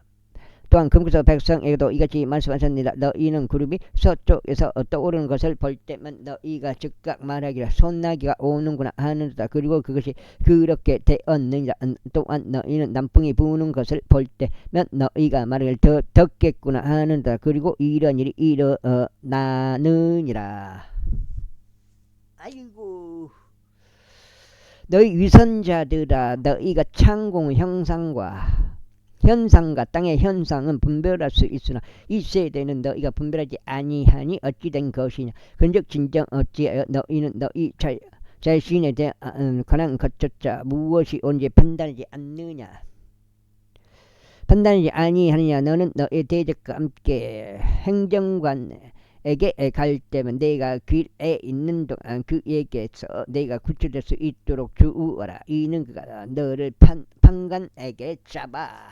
또한 금그서 백성에게도 이같이 말씀하셨느니라. 너희는 구름이 서쪽에서 떠오르는 것을 볼 때면 너희가 즉각 말하기를 소나기가 오는구나 하는도다. 그리고 그것이 그렇게 되었느니라. 또한 너희는 남풍이 부는 것을 볼 때면 너희가 말하기를 더 덥겠구나 하는도다. 그리고 이런 일이 일어나느니라. 아이고 너희 위선자들아, 너희가 창공 현상과 땅의 현상은 분별할 수 있으나 이 세대는 너희가 분별하지 아니하니 어찌 된 것이냐. 그런즉 진정 어찌하여 너희는 너희 자신에 대한 관한 거쳤자 무엇이 언제 판단하지 않느냐. 판단하지 아니하느냐. 너는 너의 대적과 함께 행정관에게 갈 때면 내가 길에 있는 동안 그에게서 내가 구출될 수 있도록 주우어라. 이는 그가 너를 판관에게 잡아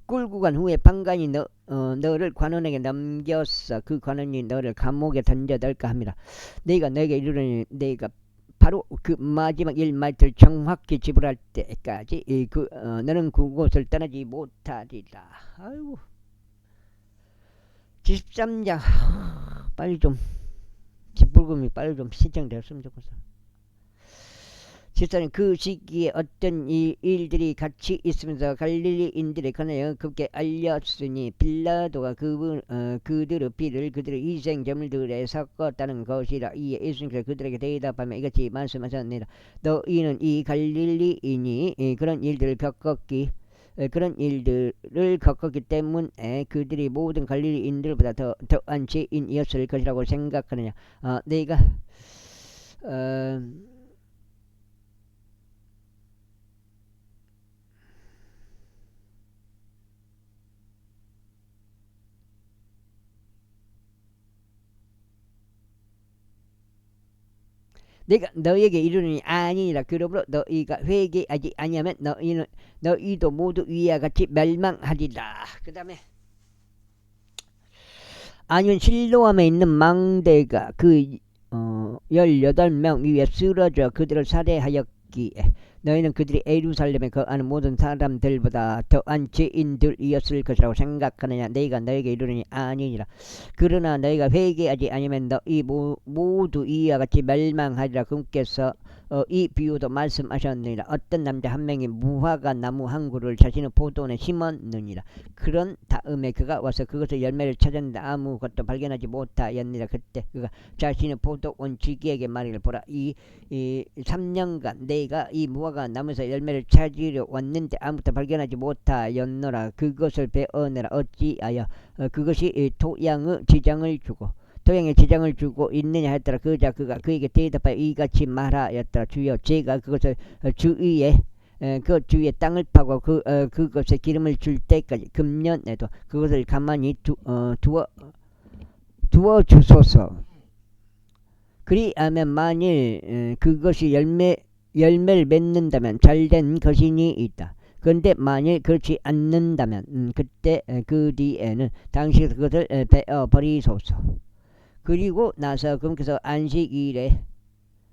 끌고 간 후에 판관이 너를 관원에게 넘겼어. 그 관원이 너를 감옥에 던져넣을까 합니다. 내가 너에게 이르노니 내가 바로 그 마지막 일말들 정확히 지불할 때까지 너는 그곳을 떠나지 못하리라. 아이고. 제13장 빨리 좀 뒷불금이 빨리 좀 신청되었으면 좋겠어. 실사는 그 시기에 어떤 일들이 같이 있으면서 갈릴리인들에 관하여 급게 알렸으니 빌라도가 그들의 피를 그들의 희생제물들에 섞었다는 것이라. 이에 예수님께서 그들에게 대답하며 이같이 말씀하셨느니라. 너희는 이 갈릴리인이 그런 일들을 겪었기 때문에 그들이 모든 갈릴리인들보다 더한 죄인이었을 것이라고 생각하느냐. 내가 내가 너희에게 이르노니 아니니라. 그러므로 너희가 회개하지 아니하면 너희도 모두 위와 같이 멸망하리라. 그 다음에 아니면 실로암에 있는 망대가 그 18명 위에 쓰러져 그들을 살해하였기에 너희는 그들이 예루살렘에 거하는 모든 사람들보다 더한 죄인들이었을 것이라고 생각하느냐. 내가 너에게 이르노니 아니니라. 그러나 너희가 회개하지 아니면 너희 모두 이와 같이 멸망하리라. 그분께서 이 비유도 말씀하셨느니라. 어떤 남자 한 명이 무화과 나무 한 그루를 자신의 포도원에 심었느니라. 그런 다음에 그가 와서 그것을 열매를 찾았는데 아무것도 발견하지 못하였느니라. 그때 그가 자신의 포도원 지기에게 말하기를 보라. 이 3년간 내가 이 무화과 나무에서 열매를 찾으려 왔는데 아무것도 발견하지 못하였노라. 그것을 베어내라. 어찌하여 그것이 토양의 지장을 주고 있느냐 했더라. 그가 그에게 대답하여 이같이 말하였더라. 주여 제가 그것을 주위에 땅을 파고 그것에 기름을 줄 때까지 금년에도 그것을 가만히 두어 주소서. 그리하면 만일 그것이 열매를 맺는다면 잘된 것이니이다. 그런데 만일 그렇지 않는다면 그때 그 뒤에는 당시 그것을 베어버리소서. 그리고 나서 그분께서 안식일에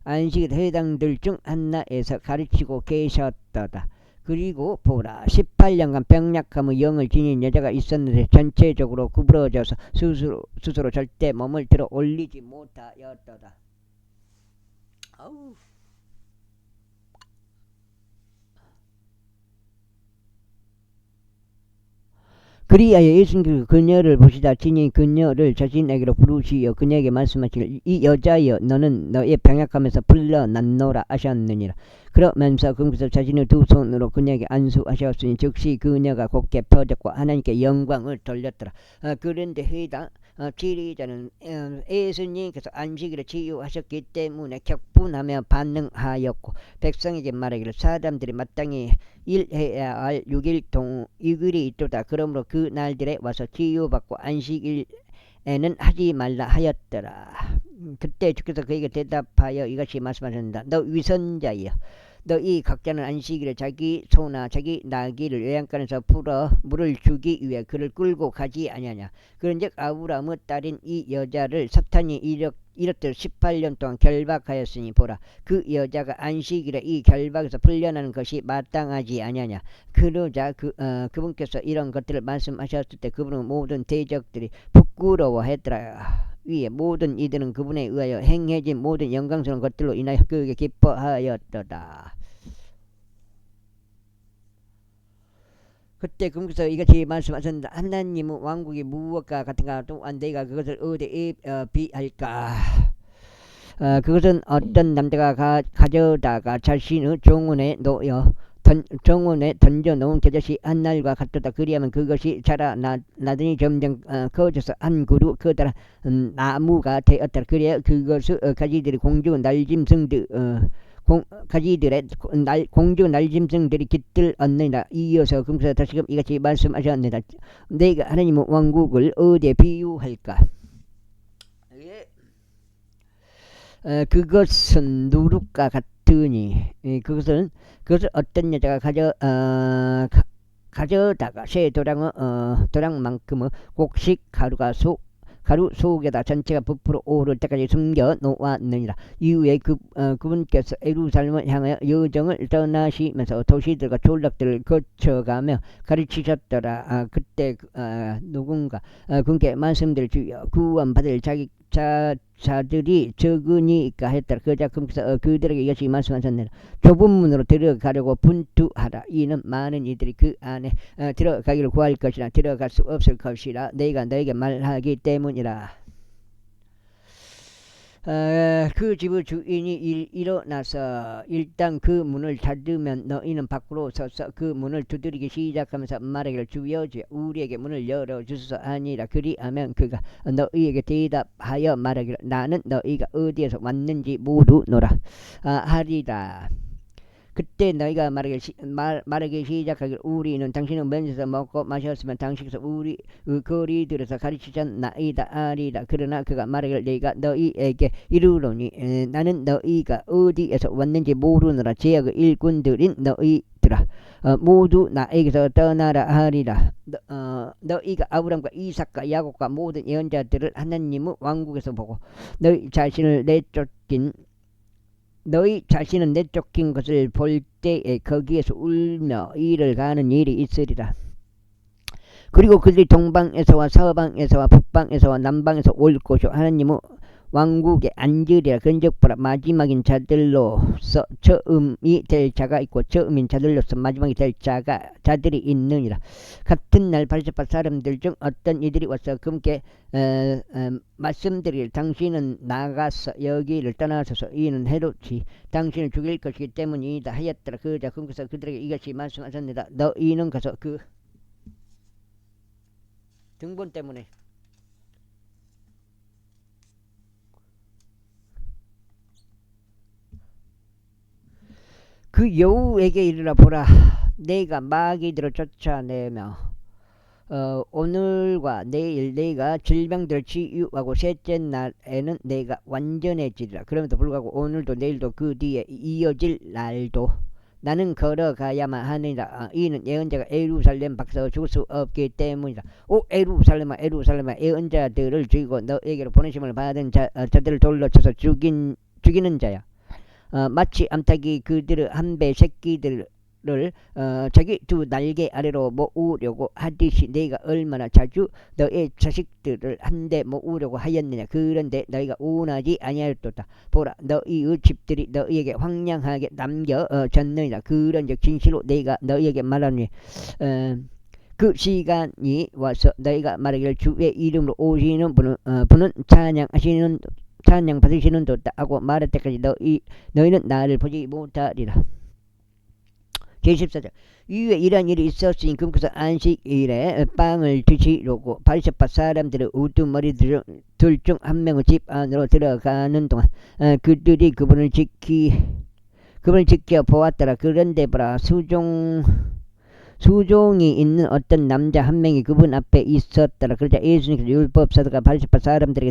회당들 중 하나에서 가르치고 계셨더라. 그리고 보라 18년간 병약함의 영을 지닌 여자가 있었는데 전체적으로 구부러져서 스스로 절대 몸을 들어 올리지 못하였더라. 아우. 그리하여 예수님께서 그녀를 보시다 친히 그녀를 자신에게로 부르시어 그녀에게 말씀하시기를 이 여자여 너는 너의 병약함에서 풀려났노라 하셨느니라. 그러면서 그분께서 자신의 두 손으로 그녀에게 안수하셨으니 즉시 그녀가 곧게 펴졌고 하나님께 영광을 돌렸더라. 그런데 회당 지리자는 예수님께서 안식일에 치유하셨기 때문에 격분하며 반응하였고 백성에게 말하기를 사람들이 마땅히 일해야 할 6일이 있도다. 그러므로 그 날들에 와서 치유받고 안식일에는 하지 말라 하였더라. 그때 주께서 그에게 대답하여 이같이 말씀하셨다. 너 위선자여, 너희 각자는 안식일에 자기 소나 자기 나귀를 외양간에서 풀어 물을 주기 위해 그를 끌고 가지 아니하냐. 그런즉 아브라함의 딸인 이 여자를 사탄이 이렇듯 18년 동안 결박하였으니 보라 그 여자가 안식일에 이 결박에서 풀려나는 것이 마땅하지 아니하냐. 그러자 그분께서 이런 것들을 말씀하셨을 때 그분은 모든 대적들이 부끄러워했더라. 위에 모든 이들은 그분에 의하여 행해진 모든 영광스러운 것들로 인하여 그에게 기뻐하였더라. 그때 그분께서 이같이 말씀하셨는데 하나님의 왕국이 무엇과 같은가 또한 내가 그것을 어디에 비할까. 그것은 어떤 남자가 가져다가 자신의 정원에 던져놓은 겨자씨 한 날과 같도다. 그리하면 그것이 자라나더니 점점 커져서 한 그루 커다란 나무가 되었더라. 그래야 그것의 가지들이 공주 날짐승들이 깃들 얻느니라. 이어서 금서 다시금 이같이 말씀하셨느니라. 내가 하나님의 왕국을 어디에 비유할까. 그것은 누룩과 같으니 그것을 어떤 여자가 가져다가 새 도랑만큼의 곡식 가루 속에다 전체가 부풀어 오를 때까지 숨겨 놓았느니라. 이후에 그분께서 예루살렘을 향하여 여정을 떠나시면서 도시들과 졸락들을 거쳐가며 가르치셨더라. 그때 누군가 그분께 말씀드릴 주여 구원받을 자들이 적으니까 했더라. 그자 그분께서 그들에게 이것이 말씀하셨느니라. 좁은 문으로 들어가려고 분투하라. 이는 많은 이들이 그 안에 들어가기를 구할 것이나 들어갈 수 없을 것이라 내가 너에게 말하기 때문이라. 그 집의 주인이 일어나서 일단 그 문을 닫으면 너희는 밖으로 서서 그 문을 두드리기 시작하면서 말하기를 주여 우리에게 문을 열어주소서 아니라. 그리하면 그가 너희에게 대답하여 말하기를 나는 너희가 어디에서 왔는지 모르노라 하리라. 그때 너희가 말하기 시작하기를 우리는 당신은 면에서 먹고 마셨으면 당신께서 우리 거리들에서 가르치셨나이다 아리라. 그러나 그가 말하기를 내가 너희에게 이르노니 나는 너희가 어디에서 왔는지 모르노라. 제약의 일꾼들인 너희들아 모두 나에게서 떠나라 하리라. 너희가 아브람과 이삭과 야곱과 모든 예언자들을 하나님의 왕국에서 보고 너희 자신은 내쫓긴 것을 볼 때에 거기에서 울며 이를 가는 일이 있으리라. 그리고 그들이 동방에서와 서방에서와 북방에서와 남방에서 올 것이요 하나님의 왕국에 앉으리라. 근적보라 마지막인 자들로서 처음이 될 자가 있고 처음인 자들로서 마지막이 될 자들이 있느니라. 같은 날 바리새파 사람들 중 어떤 이들이 와서 그분께 말씀드리길 당신은 나가서 여기를 떠나소서 이는 헤롯이 당신을 죽일 것이기 때문이다 하였더라. 그자 그분께서 그들에게 이것이 말씀하셨습니다. 너희는 가서 그 등본 때문에 그 여우에게 이르라. 보라 내가 마귀들을 쫓아내며 오늘과 내일 내가 질병들을 치유하고 셋째 날에는 내가 완전해지리라. 그럼에도 불구하고 오늘도 내일도 그 뒤에 이어질 날도 나는 걸어가야만 하느니라. 이는 예언자가 예루살렘 밖에서 죽을 수 없기 때문이다. 오 예루살렘아 예언자들을 죽이고 너에게로 보내심을 받은 자들을 돌로 쳐서 죽이는 자야. 마치 암탉이 그들의 한 배 새끼들을 자기 두 날개 아래로 모으려고 하듯이 내가 얼마나 자주 너의 자식들을 한데 모으려고 하였느냐. 그런데 너희가 원하지 아니하였도다. 보라 너희의 집들이 너희에게 황량하게 남겨졌느니라. 그런즉 진실로 내가 너희에게 말하노니 그 시간이 와서 너희가 말하기를 주의 이름으로 오시는 분은 찬양 받으시는 도다 하고 말할 때까지 너희는 나를 보지 못하리라. 제14절 이후에 이러한 일이 있었으니 그분께서 안식일에 빵을 드시려고 바리새파 사람들의 우두머리들 중 한 명의 집 안으로 들어가는 동안 그들이 그분을 지켜 보았더라. 그런데 보라 수종이 있는 어떤 남자 한 명이 그분 앞에 있었더라. 그러자 예수님께서 율법사도가 바리새파 사람들에게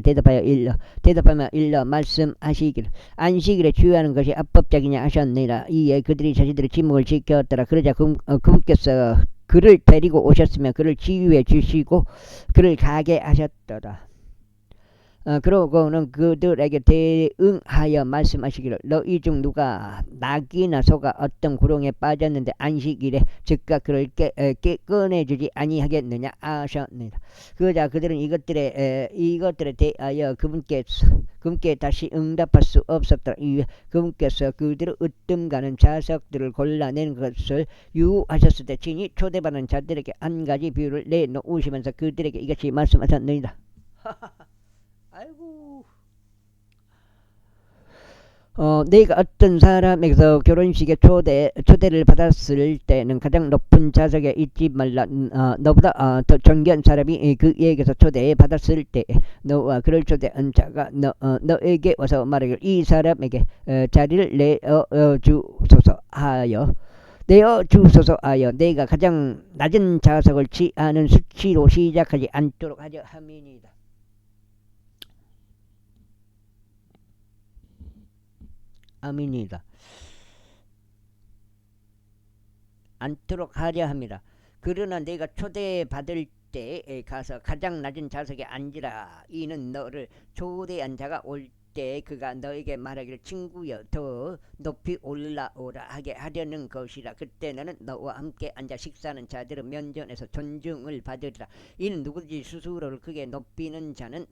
대답하며 일러 말씀하시기를 안식일에 주의하는 것이 합법적이냐 하셨느니라. 이에 그들이 자신들의 침묵을 지켰더라. 그러자 그분께서 그를 데리고 오셨으며 그를 치유해 주시고 그를 가게 하셨더라. 그러고는 그들에게 대응하여 말씀하시기를 너희 중 누가 낙이나 소가 어떤 구렁에 빠졌는데 안식일에 즉각 그를 꺼내주지 아니하겠느냐 하셨느니라. 그러자 그들은 이것들에 대하여 그분께 다시 응답할 수 없었더라. 이에 그분께서 그들의 으뜸가는 자석들을 골라낸 것을 유하셨을 때 친히 초대받은 자들에게 한 가지 비유를 내놓으시면서 그들에게 이것이 말씀하셨느니라. 아이고. 내가 어떤 사람에게서 결혼식에 초대를 받았을 때는 가장 높은 좌석에 있지 말라. 너보다 더 존귀한 사람이 그에게서 초대 받았을 때 너와 그를 초대한 자가 너에게 와서 말하기를 이 사람에게 자리를 내어주소서 하여 내가 가장 낮은 좌석을 취하는 수치로 시작하지 않도록 하려 함이니이다. 아멘이다. 않도록 하려 합니다. 그러나 내가 초대받을 때에 가서 가장 낮은 좌석에 앉으라. 이는 너를 초대한 자가 올 때 그가 너에게 말하기를 친구여 더 높이 올라오라 하게 하려는 것이라. 그때 너는 너와 함께 앉아 식사하는 자들은 면전에서 존중을 받으리라. 이는 누구든지 스스로를 크게 높이는 자는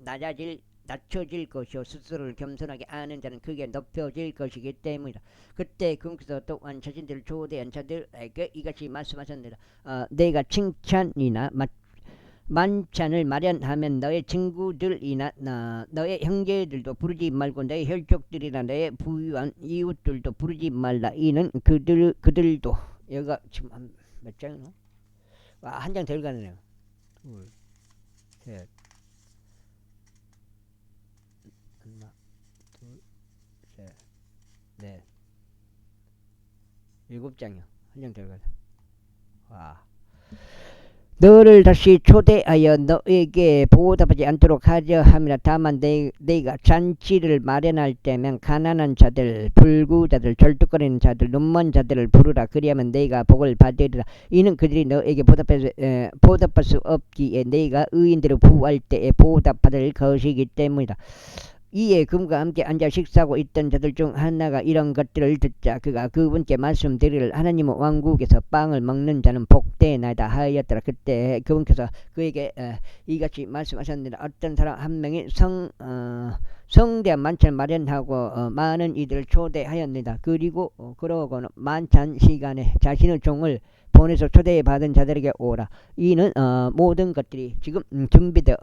낮춰질 것이요 스스로를 겸손하게 아는 자는 크게 높여질 것이기 때문이다. 그때 그분께서 또한 자신들을 초대한 자들에게 이같이 말씀하셨느니라. 내가 칭찬이나 만찬을 마련하면 너의 친구들이나 너의 형제들도 부르지 말고 너의 혈족들이나 너의 부유한 이웃들도 부르지 말라. 이는 그들도 여기가 지금 몇 장이노? 한 장 덜 가네요. 둘, 셋, 하나, 둘, 셋, 넷, 7장이요. 한 장 덜 가네. 와. 너를 다시 초대하여 너에게 보답하지 않도록 하려 함이라. 다만 내가 잔치를 마련할 때면 가난한 자들, 불구자들, 절뚝거리는 자들, 눈먼 자들을 부르라. 그리하면 내가 복을 받으리라. 이는 그들이 너에게 보답할 수 없기에 내가 의인들을 구할 때에 보답받을 것이기 때문이다. 이에 그분과 함께 앉아 식사하고 있던 자들 중 하나가 이런 것들을 듣자 그가 그분께 말씀드리를 하나님은 왕국에서 빵을 먹는 자는 복되나이다 하였더라. 그때 그분께서 그에게 이같이 말씀하셨느니라. 어떤 사람 한 명이 성대한 만찬을 마련하고 많은 이들을 초대하였느니라. 그리고 그러고는 만찬 시간에 자신의 종을 보내서 초대받은 자들에게 오라. 이는 모든 것들이 지금 준비되어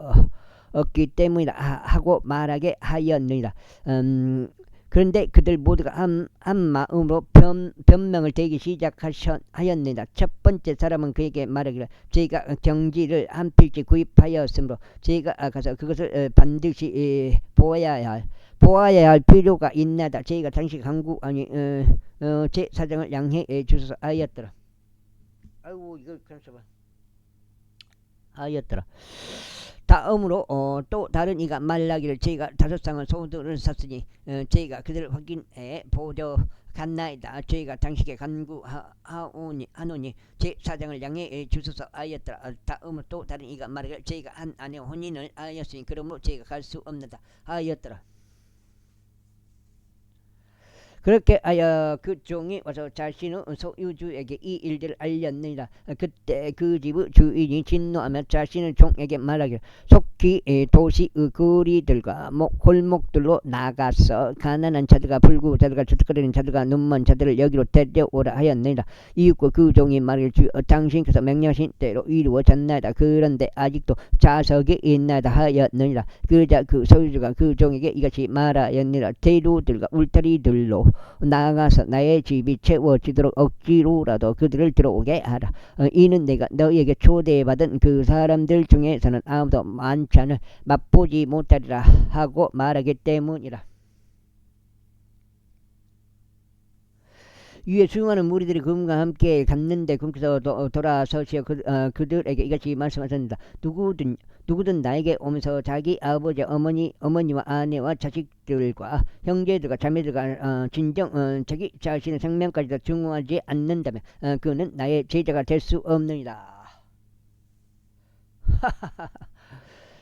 없기 때문이다 하고 말하게 하였느니라. 그런데 그들 모두가 한 마음으로 변명을 대기 시작하였느니라. 첫 번째 사람은 그에게 말하기를 저희가 경지를 한 필지 구입하였으므로 저희가 가서 그것을 반드시 보아야 할 필요가 있나이다. 저희가 당시 강구 아니 제 사정을 양해해 주소서 하였더라. 아이고 이걸 그냥 써봐. 하였더라. 다음으로 또 다른 이가 말하기를 저희가 5쌍의 소들을 샀으니 저희가 그들을 확인해 보려 갔나이다. 저희가 당시에 간구하노니 제 사정을 양해해 주소서 하였더라. 다음으로 또 다른 이가 말하기를 저희가 한 아내 혼인을 하였으니 그러므로 저희가 갈 수 없는다 하였더라. 그렇게 하여 그 종이 와서 자신의 소유주에게 이 일들을 알렸느니라. 그때 그 집의 주인이 진노하며 자신의 종에게 말하기를 속히 도시의 거리들과 골목들로 나가서 가난한 자들과 불구자들과 주특거리는 자들과 눈먼 자들을 여기로 데려오라 하였느니라. 이윽고 그 종이 말하기를 주여 당신께서 명령하신 대로 이루어졌나이다. 그런데 아직도 좌석이 있나이다 하였느니라. 그러자 그 소유주가 그 종에게 이같이 말하였느니라. 대로들과 울타리들로 나아가서 나의 집이 채워지도록 억지로라도 그들을 들어오게 하라. 이는 내가 너에게 초대받은 그 사람들 중에서는 아무도 만찬을 맛보지 못하리라 하고 말하기 때문이라. 위에 수많은 무리들이 그분과 함께 갔는데 그분께서 돌아서시어 그들에게 이같이 말씀하셨습니다. 누구든 나에게 오면서 자기 아버지 어머니와 아내와 자식들과 형제들과 자매들과 진정 자기 자신의 생명까지도 증오하지 않는다면 그는 나의 제자가 될 수 없느니라.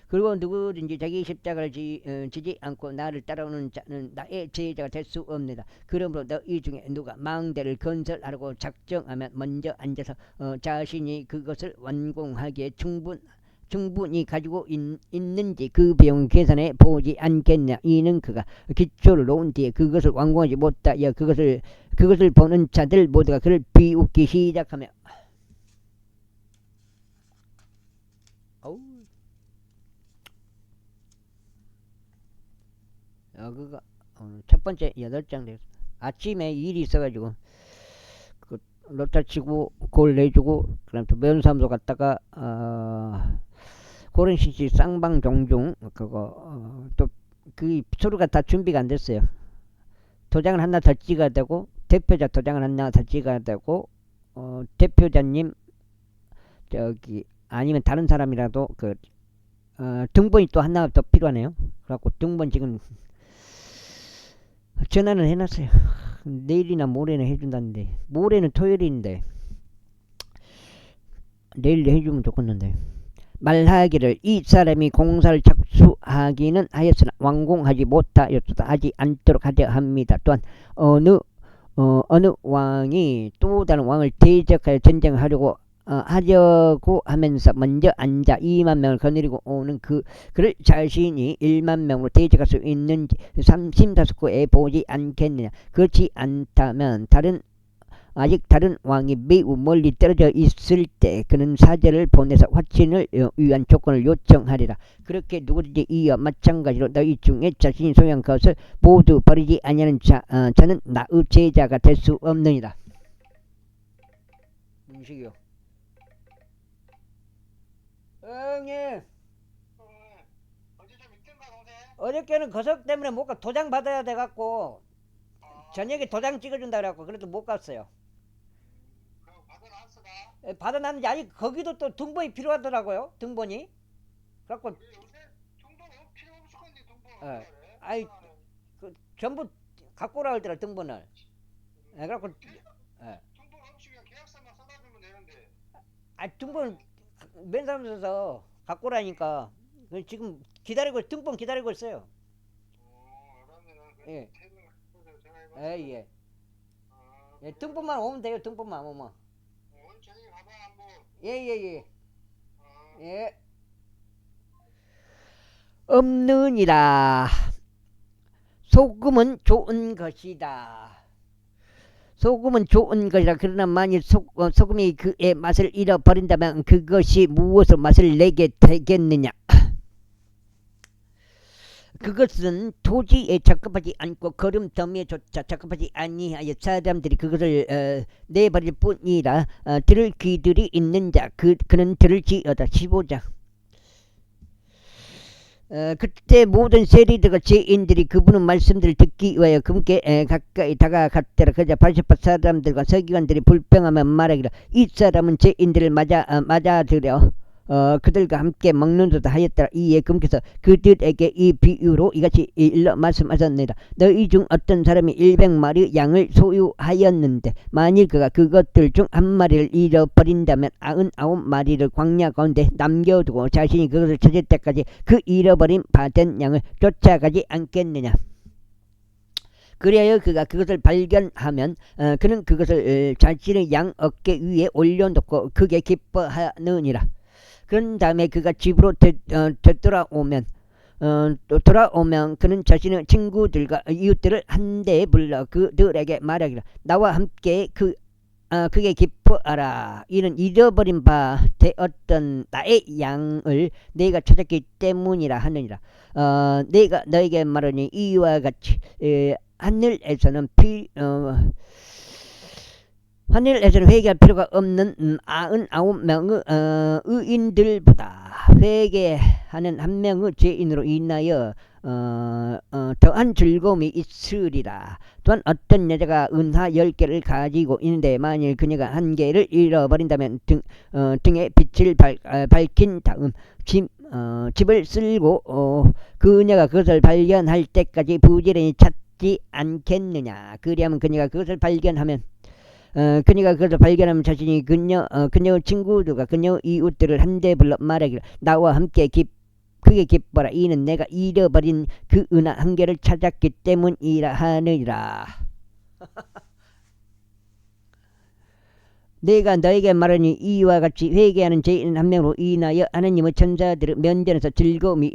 그리고 누구든지 자기 십자가를 지지 않고 나를 따라오는 자는 나의 제자가 될 수 없느니라. 그러므로 너희 중에 누가 망대를 건설하라고 작정하면 먼저 앉아서 자신이 그것을 완공하기에 충분히 가지고 있는지 그 비용 계산해 보지 않겠냐. 이는 그가 기초를 놓은 뒤에 그것을 완공하지 못하여 그것을 보는 자들 모두가 그를 비웃기 시작하며 그거 첫 번째 8장 되겠어. 아침에 일이 있어가지고 그 로타 치고 골 내주고 그다음 또 면사무소 갔다가 그런 시시 쌍방 종중 그거 또 그 서류가 다 준비가 안 됐어요. 도장을 하나 더 찍어야 되고 대표자 도장을 하나 더 찍어야 되고 대표자님 저기 아니면 다른 사람이라도 그 등본이 또 하나 더 필요하네요. 그래갖고 등본 지금 전화는 해놨어요. 내일이나 모레는 해준다는데 모레는 토요일인데 내일 해주면 좋겠는데 말하기를 이 사람이 공사를 착수하기는 하였으나 완공하지 못하였다 하지 않도록 하려 합니다. 또한 어느 왕이 또 다른 왕을 대적하여 전쟁하려고 하려고 하면서 먼저 앉아 2만 명을 거느리고 오는 그를 자신이 1만 명으로 대적할 수 있는지 삼심사숙고에 보지 않겠느냐. 그렇지 않다면 아직 다른 왕이 매우 멀리 떨어져 있을 때 그는 사제를 보내서 확신을 위한 조건을 요청하리라. 그렇게 누구든지 이와 마찬가지로 너희 중에 자신이 소유한 것을 모두 버리지 아니하는 자는 나의 제자가 될 수 없느니라. 문식이요. 형님. 어제 좀 있던가 동생? 어저께는 거석 때문에 못 가. 도장 받아야 돼갖고 저녁에 도장 찍어준다 그래갖고 그래도 못 갔어요. 그거 받아놨어 나? 받아놨는지 아직 거기도 또 등본이 필요하더라고요. 등본이. 그래갖고 요새 등본 필요 없을 건데 등본 예. 아이 전부 갖고 오라 그러더라 등본을. 그래갖고 등본 없이 그냥 계약서만 써다주면 되는데. 등본 맨 사람에서 갖고 오라니까 지금 기다리고 등본 기다리고 있어요. 알았네. 예. 전화해봐. 예. 예, 등본만 오면 돼요. 등본만 오면. 오늘 저녁에 가봐 한번. 예. 예. 없느니라. 소금은 좋은 것이다. 소금은 좋은 것이라. 그러나 만일 소금이 그의 맛을 잃어버린다면 그것이 무엇으로 맛을 내게 되겠느냐. 그것은 토지에 적합하지 않고 거름더미에조차 적합하지 아니하여 사람들이 그것을 내버릴 뿐이라. 들을 귀들이 있는 자 그는 들을지어다. 15장. 그때 모든 세리들과 죄인들이 그분의 말씀들을 듣기 위하여 그분께 가까이 다가갔더라. 그러자 바리새파 사람들과 서기관들이 불평하며 말하기를 이 사람은 죄인들을 맞아들여 그들과 함께 먹는도다 하였더라. 이에 그분께서 그들에게 이 비유로 이같이 일러 말씀하셨느니라. 너희 중 어떤 사람이 100마리 양을 소유하였는데 만일 그가 그것들 중 한 마리를 잃어버린다면 99마리를 광야 가운데 남겨두고 자신이 그것을 찾을 때까지 그 잃어버린 바된 양을 쫓아가지 않겠느냐. 그리하여 그가 그것을 발견하면 그는 그것을 자신의 양 어깨 위에 올려놓고 크게 기뻐하느니라. 그런 다음에 그가 집으로 되돌아오면 그는 자신의 친구들과 이웃들을 한데 불러 그들에게 말하기를 나와 함께 그게 기뻐하라. 이는 잃어버린 바 되었던 나의 양을 내가 찾았기 때문이라 하느니라. 내가 너에게 말하니 이와 같이 하늘에서는 회개할 필요가 없는 99명의 의인들보다 회개하는 한 명의 죄인으로 인하여 더한 즐거움이 있으리라. 또한 어떤 여자가 은하 10개를 가지고 있는데 만일 그녀가 한 개를 잃어버린다면 등에 빛을 밝힌 다음 집을 쓸고 그녀가 그것을 발견할 때까지 부지런히 찾지 않겠느냐. 그리하면 그녀가 그것을 발견하면 자신이 그녀의 친구들과 그녀의 이웃들을 한데 불러 말하기를 나와 함께 크게 기뻐라. 이는 내가 잃어버린 그 은하 한 개를 찾았기 때문이라 하느니라. 내가 너에게 말하니 이와 같이 회개하는 죄인 한 명으로 인하여 하나님의 천사들의 면전에서 즐거움이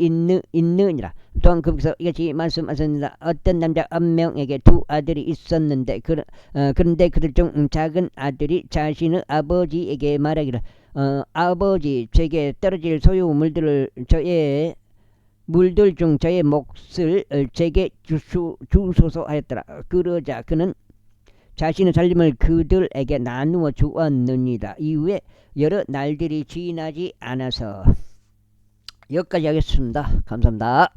있느니라. 또한 거기서 이같이 말씀하셨느니라. 어떤 남자 한 명에게 두 아들이 있었는데 그런데 그들 중 작은 아들이 자신의 아버지에게 말하기를 아버지 제게 떨어질 소유 물들 중 저의 몫을 제게 주소서 하였더라. 그러자 그는 자신의 살림을 그들에게 나누어 주었느니라. 이후에 여러 날들이 지나지 않아서 여기까지 하겠습니다. 감사합니다.